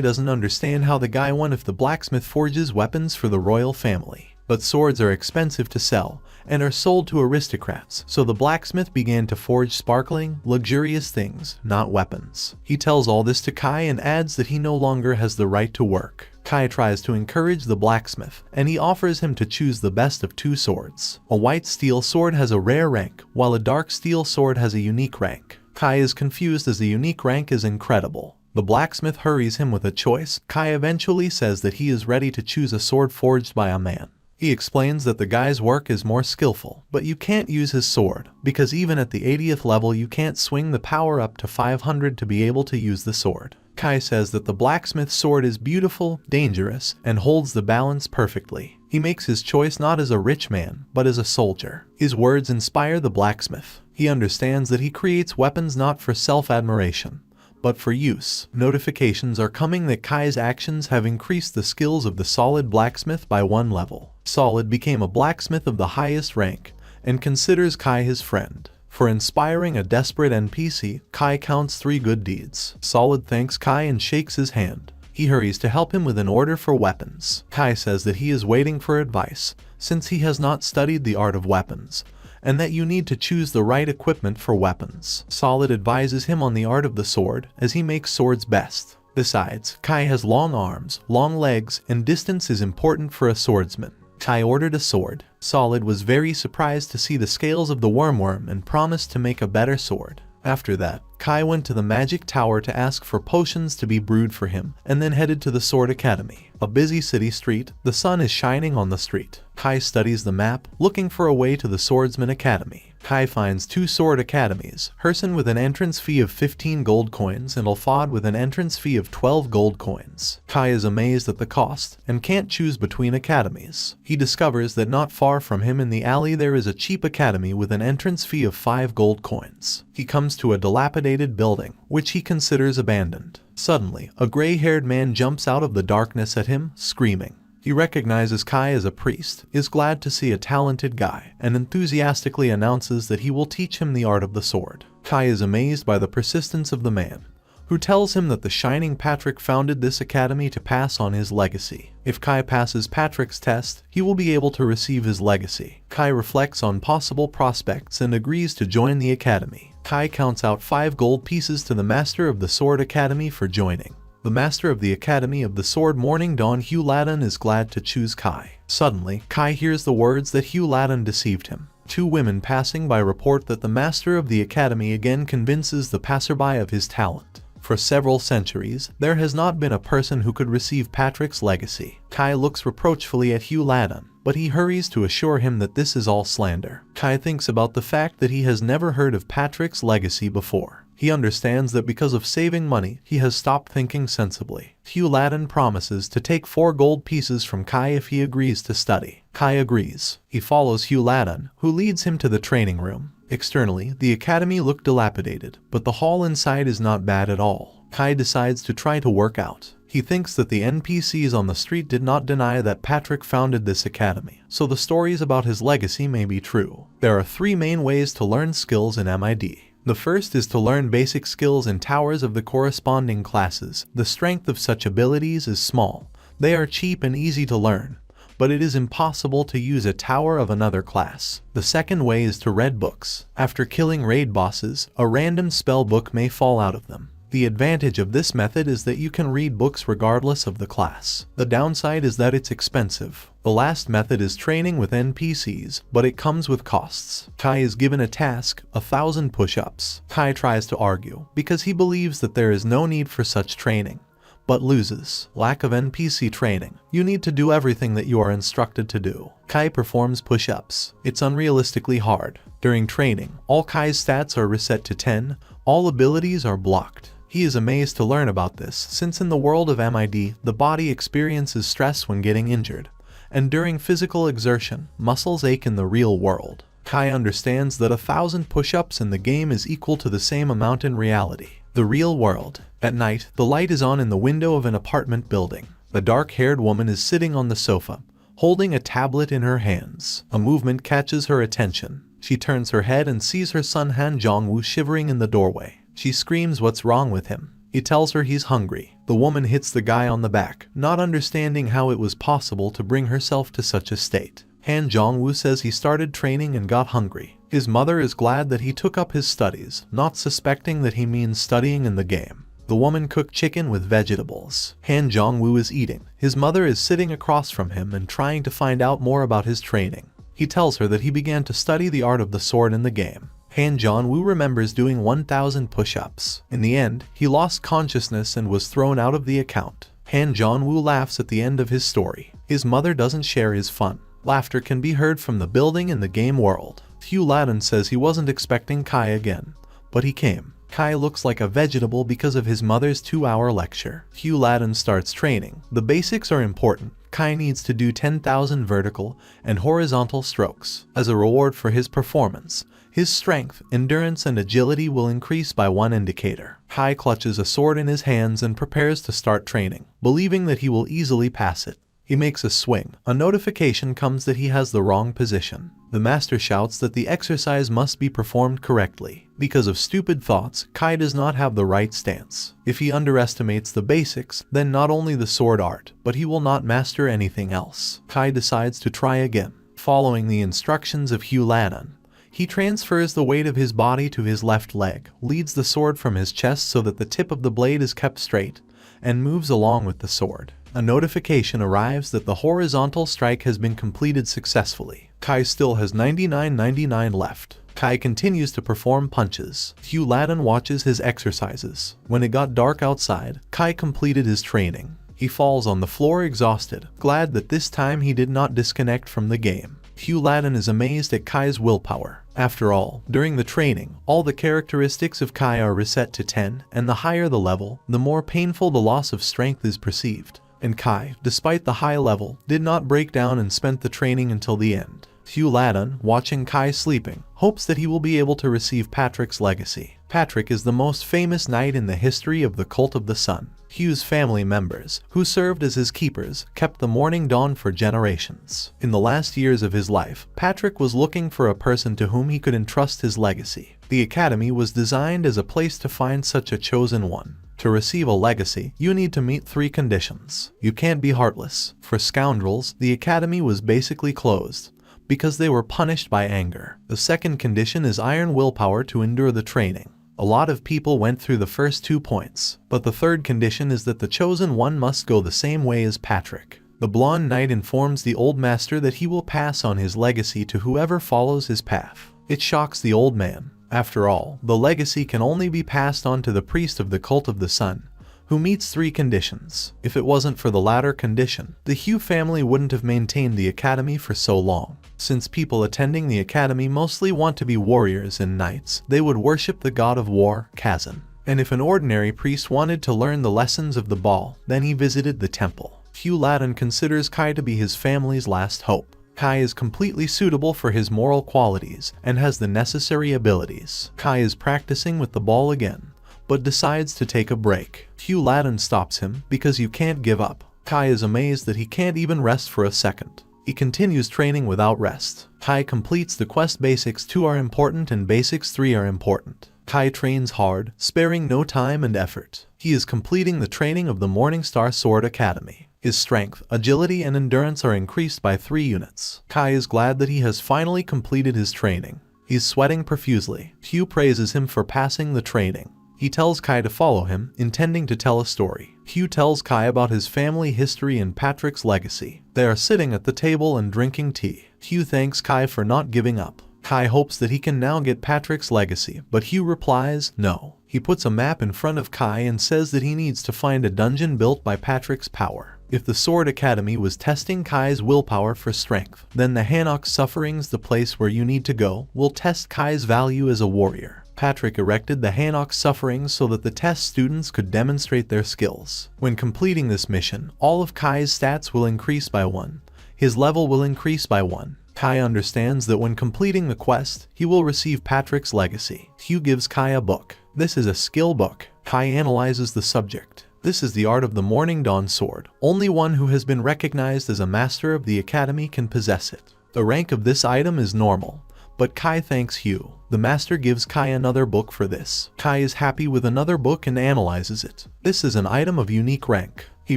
doesn't understand how the guy won if the blacksmith forges weapons for the royal family. But swords are expensive to sell and are sold to aristocrats, so the blacksmith began to forge sparkling, luxurious things, not weapons. He tells all this to Kai and adds that he no longer has the right to work. Kai tries to encourage the blacksmith, and he offers him to choose the best of two swords. A white steel sword has a rare rank, while a dark steel sword has a unique rank. Kai is confused as the unique rank is incredible. The blacksmith hurries him with a choice. Kai eventually says that he is ready to choose a sword forged by a man. He explains that the guy's work is more skillful, but you can't use his sword, because even at the 80th level you can't swing the power up to 500 to be able to use the sword. Kai says that the blacksmith's sword is beautiful, dangerous, and holds the balance perfectly. He makes his choice not as a rich man, but as a soldier. His words inspire the blacksmith. He understands that he creates weapons not for self-admiration, but for use. Notifications are coming that Kai's actions have increased the skills of the Solid blacksmith by 1 level. Solid became a blacksmith of the highest rank and considers Kai his friend. For inspiring a desperate NPC, Kai counts 3 good deeds. Solid thanks Kai and shakes his hand. He hurries to help him with an order for weapons. Kai says that he is waiting for advice, since he has not studied the art of weapons, and that you need to choose the right equipment for weapons. Solid advises him on the art of the sword, as he makes swords best. Besides, Kai has long arms, long legs, and distance is important for a swordsman. Kai ordered a sword. Solid was very surprised to see the scales of the wormworm and promised to make a better sword. After that, Kai went to the magic tower to ask for potions to be brewed for him, and then headed to the Sword Academy. A busy city street, the sun is shining on the street. Kai studies the map, looking for a way to the Swordsman Academy. Kai finds 2 sword academies, Herson with an entrance fee of 15 gold coins and Alfad with an entrance fee of 12 gold coins. Kai is amazed at the cost, and can't choose between academies. He discovers that not far from him in the alley there is a cheap academy with an entrance fee of 5 gold coins. He comes to a dilapidated building, which he considers abandoned. Suddenly, a gray-haired man jumps out of the darkness at him, screaming. He recognizes Kai as a priest, is glad to see a talented guy, and enthusiastically announces that he will teach him the art of the sword. Kai is amazed by the persistence of the man, who tells him that the Shining Patrick founded this academy to pass on his legacy. If Kai passes Patrick's test, he will be able to receive his legacy. Kai reflects on possible prospects and agrees to join the academy. Kai counts out 5 gold pieces to the Master of the Sword Academy for joining. The Master of the Academy of the Sword Morning Dawn, Hugh Ladin, is glad to choose Kai. Suddenly, Kai hears the words that Hugh Ladin deceived him. 2 women passing by report that the Master of the Academy again convinces the passerby of his talent. For several centuries, there has not been a person who could receive Patrick's legacy. Kai looks reproachfully at Hugh Ladin, but he hurries to assure him that this is all slander. Kai thinks about the fact that he has never heard of Patrick's legacy before. He understands that because of saving money, he has stopped thinking sensibly. Hugh Ladin promises to take 4 gold pieces from Kai if he agrees to study. Kai agrees. He follows Hugh Ladin, who leads him to the training room. Externally, the academy looked dilapidated, but the hall inside is not bad at all. Kai decides to try to work out. He thinks that the NPCs on the street did not deny that Patrick founded this academy, so the stories about his legacy may be true. There are 3 main ways to learn skills in MID. The first is to learn basic skills in towers of the corresponding classes. The strength of such abilities is small. They are cheap and easy to learn, but it is impossible to use a tower of another class. The second way is to read books. After killing raid bosses, a random spell book may fall out of them. The advantage of this method is that you can read books regardless of the class. The downside is that it's expensive. The last method is training with NPCs, but it comes with costs. Kai is given a task, 1,000 push-ups. Kai tries to argue, because he believes that there is no need for such training, but loses. Lack of NPC training. You need to do everything that you are instructed to do. Kai performs push-ups. It's unrealistically hard. During training, all Kai's stats are reset to 10, all abilities are blocked. He is amazed to learn about this, since in the world of MID, the body experiences stress when getting injured, and during physical exertion, muscles ache in the real world. Kai understands that 1,000 push-ups in the game is equal to the same amount in reality. The real world. At night, the light is on in the window of an apartment building. The dark-haired woman is sitting on the sofa, holding a tablet in her hands. A movement catches her attention. She turns her head and sees her son Han Jong-woo shivering in the doorway. She screams what's wrong with him. He tells her he's hungry. The woman hits the guy on the back, not understanding how it was possible to bring herself to such a state. Han Jong-woo says he started training and got hungry. His mother is glad that he took up his studies, not suspecting that he means studying in the game. The woman cooked chicken with vegetables. Han Jong-woo is eating. His mother is sitting across from him and trying to find out more about his training. He tells her that he began to study the art of the sword in the game. Han Jong-woo remembers doing 1,000 push-ups. In the end, he lost consciousness and was thrown out of the account. Han Jong-woo laughs at the end of his story. His mother doesn't share his fun. Laughter can be heard from the building in the game world. Hugh Ladin says he wasn't expecting Kai again, but he came. Kai looks like a vegetable because of his mother's 2-hour lecture. Hugh Ladin starts training. The basics are important. Kai needs to do 10,000 vertical and horizontal strokes. As a reward for his performance, his strength, endurance, and agility will increase by 1 indicator. Kai clutches a sword in his hands and prepares to start training, believing that he will easily pass it. He makes a swing. A notification comes that he has the wrong position. The master shouts that the exercise must be performed correctly. Because of stupid thoughts, Kai does not have the right stance. If he underestimates the basics, then not only the sword art, but he will not master anything else. Kai decides to try again. Following the instructions of Hugh Ladin, he transfers the weight of his body to his left leg, leads the sword from his chest so that the tip of the blade is kept straight, and moves along with the sword. A notification arrives that the horizontal strike has been completed successfully. Kai still has 99.99 left. Kai continues to perform punches. Hugh Ladin watches his exercises. When it got dark outside, Kai completed his training. He falls on the floor exhausted, glad that this time he did not disconnect from the game. Hugh Ladin is amazed at Kai's willpower. After all, during the training, all the characteristics of Kai are reset to 10, and the higher the level, the more painful the loss of strength is perceived. And Kai, despite the high level, did not break down and spent the training until the end. Hugh Ladin, watching Kai sleeping, hopes that he will be able to receive Patrick's legacy. Patrick is the most famous knight in the history of the Cult of the Sun. Hugh's family members, who served as his keepers, kept the Morning Dawn for generations. In the last years of his life, Patrick was looking for a person to whom he could entrust his legacy. The Academy was designed as a place to find such a chosen one. To receive a legacy, you need to meet 3 conditions. You can't be heartless. For scoundrels, the Academy was basically closed because they were punished by anger. The second condition is iron willpower to endure the training. A lot of people went through the first 2 points, but the third condition is that the chosen one must go the same way as Patrick. The blonde knight informs the old master that he will pass on his legacy to whoever follows his path. It shocks the old man. After all, the legacy can only be passed on to the priest of the Cult of the Sun, who meets 3 conditions. If it wasn't for the latter condition, the Hugh family wouldn't have maintained the academy for so long. Since people attending the academy mostly want to be warriors and knights, they would worship the god of war, Kazan. And if an ordinary priest wanted to learn the lessons of the ball, then he visited the temple. Hugh Ladin considers Kai to be his family's last hope. Kai is completely suitable for his moral qualities and has the necessary abilities. Kai is practicing with the ball again, but decides to take a break. Hugh Ladin stops him because you can't give up. Kai is amazed that he can't even rest for a second. He continues training without rest. Kai completes the quest. Basics 2 are important and Basics 3 are important. Kai trains hard, sparing no time and effort. He is completing the training of the Morningstar Sword Academy. His strength, agility, and endurance are increased by 3 units. Kai is glad that he has finally completed his training. He's sweating profusely. Hugh praises him for passing the training. He tells Kai to follow him, intending to tell a story. Hugh tells Kai about his family history and Patrick's legacy. They are sitting at the table and drinking tea. Hugh thanks Kai for not giving up. Kai hopes that he can now get Patrick's legacy, but Hugh replies, no. He puts a map in front of Kai and says that he needs to find a dungeon built by Patrick's power. If the Sword Academy was testing Kai's willpower for strength, then the Hanok Sufferings, the place where you need to go, will test Kai's value as a warrior. Patrick erected the Hanok Sufferings so that the test students could demonstrate their skills. When completing this mission, all of Kai's stats will increase by 1. His level will increase by 1. Kai understands that when completing the quest, he will receive Patrick's legacy. Hugh gives Kai a book. This is a skill book. Kai analyzes the subject. This is the art of the Morning Dawn sword. Only one who has been recognized as a master of the academy can possess it. The rank of this item is normal, but Kai thanks Hugh. The master gives Kai another book for this. Kai is happy with another book and analyzes it. This is an item of unique rank. He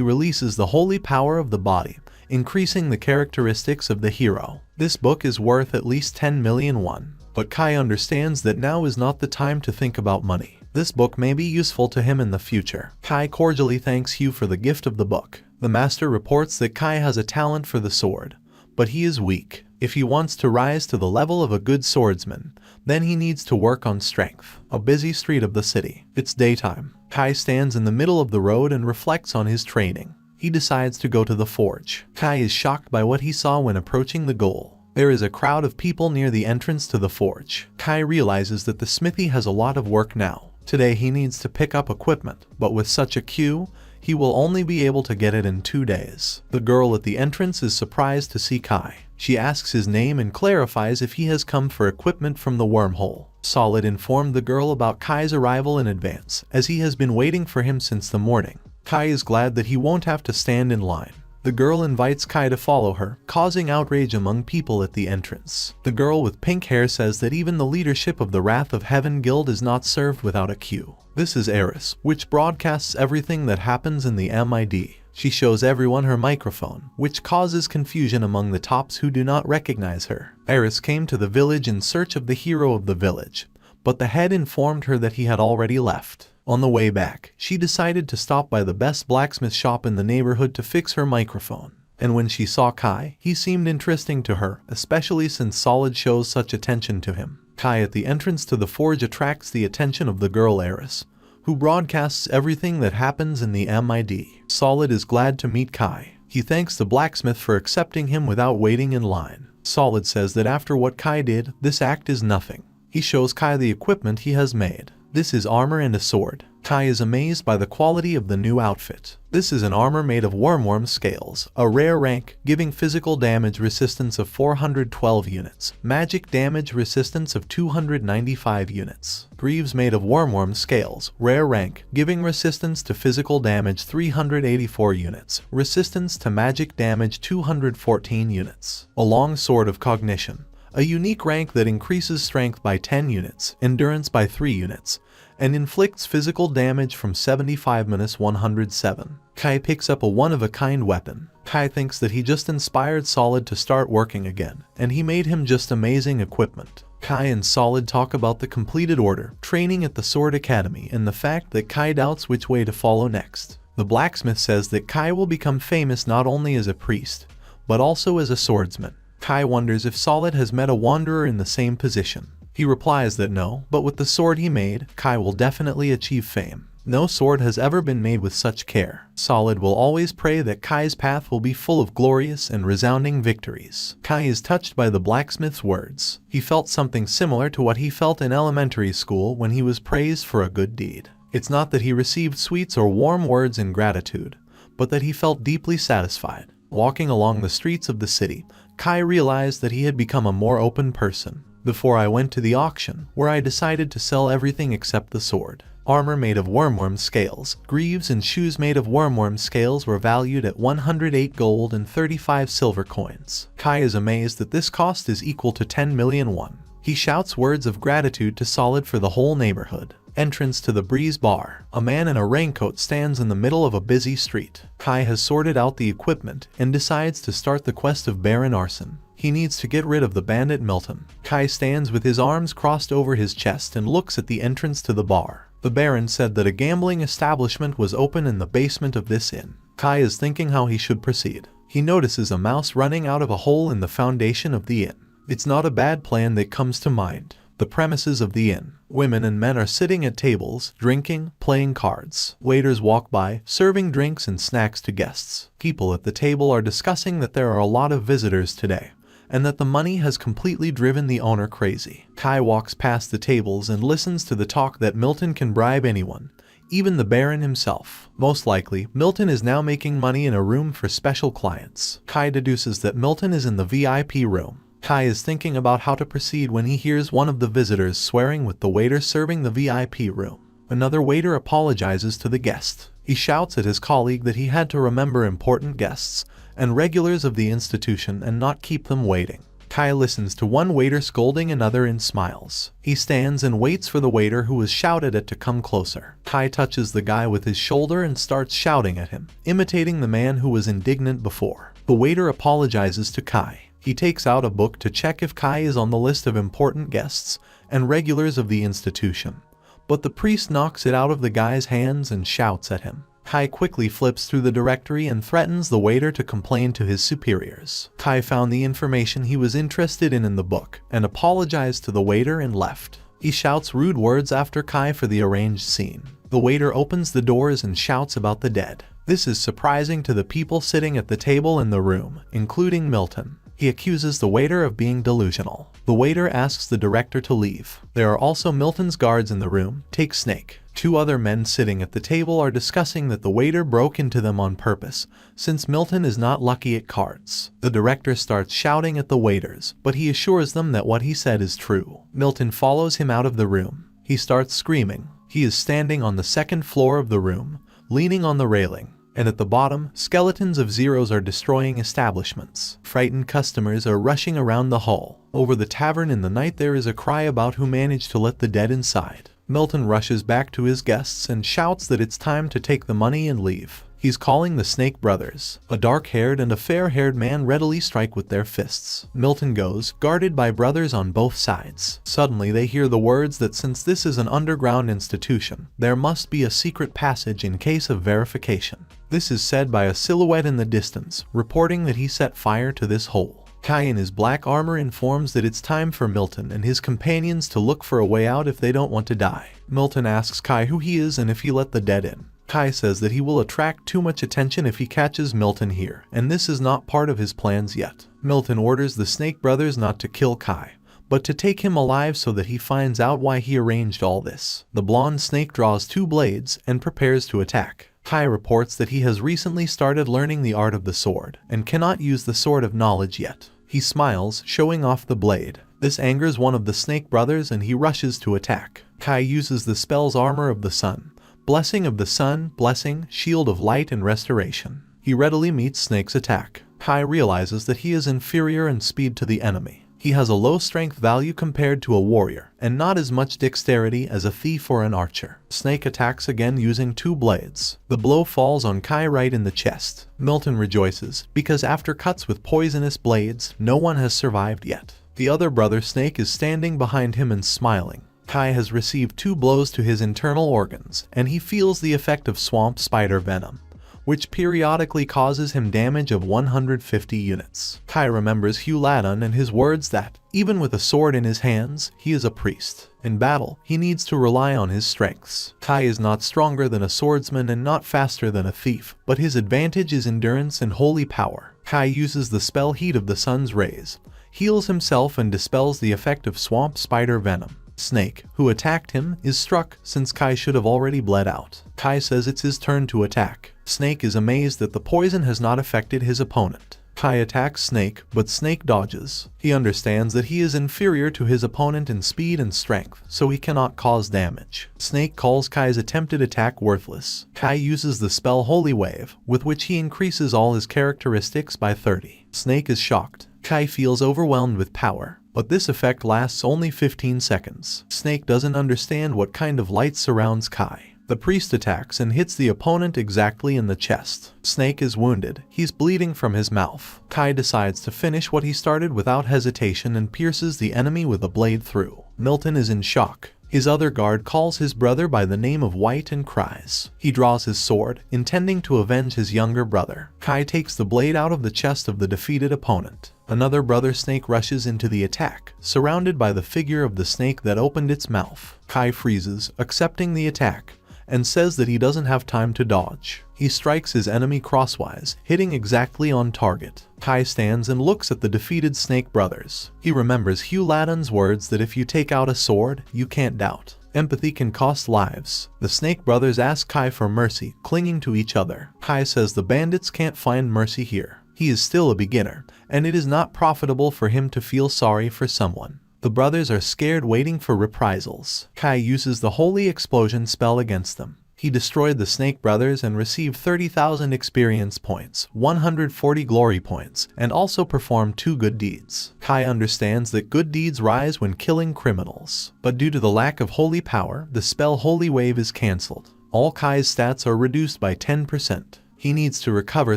releases the holy power of the body, increasing the characteristics of the hero. This book is worth at least 10 million won. But Kai understands that now is not the time to think about money. This book may be useful to him in the future. Kai cordially thanks Hugh for the gift of the book. The master reports that Kai has a talent for the sword, but he is weak. If he wants to rise to the level of a good swordsman, then he needs to work on strength. A busy street of the city. It's daytime. Kai stands in the middle of the road and reflects on his training. He decides to go to the forge. Kai is shocked by what he saw when approaching the goal. There is a crowd of people near the entrance to the forge. Kai realizes that the smithy has a lot of work now. Today he needs to pick up equipment, but with such a queue, he will only be able to get it in 2 days. The girl at the entrance is surprised to see Kai. She asks his name and clarifies if he has come for equipment from the wormhole. Solid informed the girl about Kai's arrival in advance, as he has been waiting for him since the morning. Kai is glad that he won't have to stand in line. The girl invites Kai to follow her, causing outrage among people at the entrance. The girl with pink hair says that even the leadership of the Wrath of Heaven Guild is not served without a queue. This is Eris, which broadcasts everything that happens in the MID. She shows everyone her microphone, which causes confusion among the tops who do not recognize her. Eris came to the village in search of the hero of the village, but the head informed her that he had already left. On the way back, she decided to stop by the best blacksmith shop in the neighborhood to fix her microphone. And when she saw Kai, he seemed interesting to her, especially since Solid shows such attention to him. Kai at the entrance to the forge attracts the attention of the girl Eris, who broadcasts everything that happens in the MID. Solid is glad to meet Kai. He thanks the blacksmith for accepting him without waiting in line. Solid says that after what Kai did, this act is nothing. He shows Kai the equipment he has made. This is armor and a sword. Kai is amazed by the quality of the new outfit. This is an armor made of wormworm scales, a rare rank, giving physical damage resistance of 412 units, magic damage resistance of 295 units. Greaves made of wormworm scales, rare rank, giving resistance to physical damage 384 units, resistance to magic damage 214 units. A long sword of cognition, a unique rank that increases strength by 10 units, endurance by 3 units, and inflicts physical damage from 75-107. Kai picks up a one-of-a-kind weapon. Kai thinks that he just inspired Solid to start working again, and he made him just amazing equipment. Kai and Solid talk about the completed order, training at the Sword Academy, and the fact that Kai doubts which way to follow next. The blacksmith says that Kai will become famous not only as a priest, but also as a swordsman. Kai wonders if Solid has met a wanderer in the same position. He replies that no, but with the sword he made, Kai will definitely achieve fame. No sword has ever been made with such care. Solid will always pray that Kai's path will be full of glorious and resounding victories. Kai is touched by the blacksmith's words. He felt something similar to what he felt in elementary school when he was praised for a good deed. It's not that he received sweets or warm words in gratitude, but that he felt deeply satisfied. Walking along the streets of the city, Kai realized that he had become a more open person. Before I went to the auction, where I decided to sell everything except the sword. Armor made of wormworm scales, greaves and shoes made of wormworm scales were valued at 108 gold and 35 silver coins. Kai is amazed that this cost is equal to 10 million won. He shouts words of gratitude to Solid for the whole neighborhood. Entrance to the Breeze Bar. A man in a raincoat stands in the middle of a busy street. Kai has sorted out the equipment and decides to start the quest of Baron Arson. He needs to get rid of the bandit Milton. Kai stands with his arms crossed over his chest and looks at the entrance to the bar. The Baron said that a gambling establishment was open in the basement of this inn. Kai is thinking how he should proceed. He notices a mouse running out of a hole in the foundation of the inn. It's not a bad plan that comes to mind. The premises of the inn. Women and men are sitting at tables, drinking, playing cards. Waiters walk by, serving drinks and snacks to guests. People at the table are discussing that there are a lot of visitors today, and that the money has completely driven the owner crazy. Kai walks past the tables and listens to the talk that Milton can bribe anyone, even the Baron himself. Most likely, Milton is now making money in a room for special clients. Kai deduces that Milton is in the VIP room. Kai is thinking about how to proceed when he hears one of the visitors swearing with the waiter serving the VIP room. Another waiter apologizes to the guest. He shouts at his colleague that he had to remember important guests and regulars of the institution and not keep them waiting. Kai listens to one waiter scolding another and smiles. He stands and waits for the waiter who was shouted at to come closer. Kai touches the guy with his shoulder and starts shouting at him, imitating the man who was indignant before. The waiter apologizes to Kai. He takes out a book to check if Kai is on the list of important guests and regulars of the institution, but the priest knocks it out of the guy's hands and shouts at him. Kai quickly flips through the directory and threatens the waiter to complain to his superiors. Kai found the information he was interested in the book and apologized to the waiter and left. He shouts rude words after Kai for the arranged scene. The waiter opens the doors and shouts about the dead. This is surprising to the people sitting at the table in the room, including Milton. He accuses the waiter of being delusional. The waiter asks the director to leave. There are also Milton's guards in the room. Take Snake. Two other men sitting at the table are discussing that the waiter broke into them on purpose, since Milton is not lucky at cards. The director starts shouting at the waiters, but he assures them that what he said is true. Milton follows him out of the room. He starts screaming. He is standing on the second floor of the room, leaning on the railing. And at the bottom, skeletons of zeros are destroying establishments. Frightened customers are rushing around the hall. Over the tavern in the night there is a cry about who managed to let the dead inside. Milton rushes back to his guests and shouts that it's time to take the money and leave. He's calling the Snake Brothers. A dark-haired and a fair-haired man readily strike with their fists. Milton goes, guarded by brothers on both sides. Suddenly they hear the words that since this is an underground institution, there must be a secret passage in case of verification. This is said by a silhouette in the distance, reporting that he set fire to this hole. Kai in his black armor informs that it's time for Milton and his companions to look for a way out if they don't want to die. Milton asks Kai who he is and if he let the dead in. Kai says that he will attract too much attention if he catches Milton here, and this is not part of his plans yet. Milton orders the Snake Brothers not to kill Kai, but to take him alive so that he finds out why he arranged all this. The blonde snake draws 2 blades and prepares to attack. Kai reports that he has recently started learning the art of the sword and cannot use the sword of knowledge yet. He smiles, showing off the blade. This angers one of the snake brothers and he rushes to attack. Kai uses the spell's Armor of the Sun, Blessing of the Sun, Blessing, Shield of Light and Restoration. He readily meets Snake's attack. Kai realizes that he is inferior in speed to the enemy. He has a low strength value compared to a warrior, and not as much dexterity as a thief or an archer. Snake attacks again using 2 blades. The blow falls on Kai right in the chest. Milton rejoices, because after cuts with poisonous blades, no one has survived yet. The other brother Snake is standing behind him and smiling. Kai has received 2 blows to his internal organs, and he feels the effect of swamp spider venom, which periodically causes him damage of 150 units. Kai remembers Hugh Ladon and his words that, even with a sword in his hands, he is a priest. In battle, he needs to rely on his strengths. Kai is not stronger than a swordsman and not faster than a thief, but his advantage is endurance and holy power. Kai uses the spell Heat of the Sun's Rays, heals himself and dispels the effect of swamp spider venom. Snake, who attacked him, is struck since Kai should have already bled out. Kai says it's his turn to attack. Snake is amazed that the poison has not affected his opponent. Kai attacks Snake, but Snake dodges. He understands that he is inferior to his opponent in speed and strength, so he cannot cause damage. Snake calls Kai's attempted attack worthless. Kai uses the spell Holy Wave, with which he increases all his characteristics by 30. Snake is shocked. Kai feels overwhelmed with power, but this effect lasts only 15 seconds. Snake doesn't understand what kind of light surrounds Kai. The priest attacks and hits the opponent exactly in the chest. Snake is wounded. He's bleeding from his mouth. Kai decides to finish what he started without hesitation and pierces the enemy with a blade through. Milton is in shock. His other guard calls his brother by the name of White and cries. He draws his sword, intending to avenge his younger brother. Kai takes the blade out of the chest of the defeated opponent. Another brother Snake rushes into the attack, surrounded by the figure of the snake that opened its mouth. Kai freezes, accepting the attack, and says that he doesn't have time to dodge. He strikes his enemy crosswise, hitting exactly on target. Kai stands and looks at the defeated Snake brothers. He remembers Hugh Ladon's words that if you take out a sword, you can't doubt. Empathy can cost lives. The Snake brothers ask Kai for mercy, clinging to each other. Kai says the bandits can't find mercy here. He is still a beginner, and it is not profitable for him to feel sorry for someone. The brothers are scared, waiting for reprisals. Kai uses the Holy Explosion spell against them. He destroyed the Snake brothers and received 30,000 experience points, 140 glory points, and also performed 2 good deeds. Kai understands that good deeds rise when killing criminals, but due to the lack of holy power, the spell Holy Wave is cancelled. All Kai's stats are reduced by 10%. He needs to recover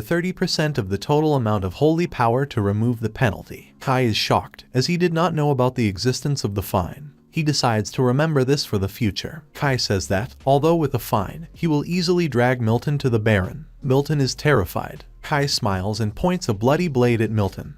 30% of the total amount of holy power to remove the penalty. Kai is shocked, as he did not know about the existence of the fine. He decides to remember this for the future. Kai says that, although with a fine, he will easily drag Milton to the Baron. Milton is terrified. Kai smiles and points a bloody blade at Milton.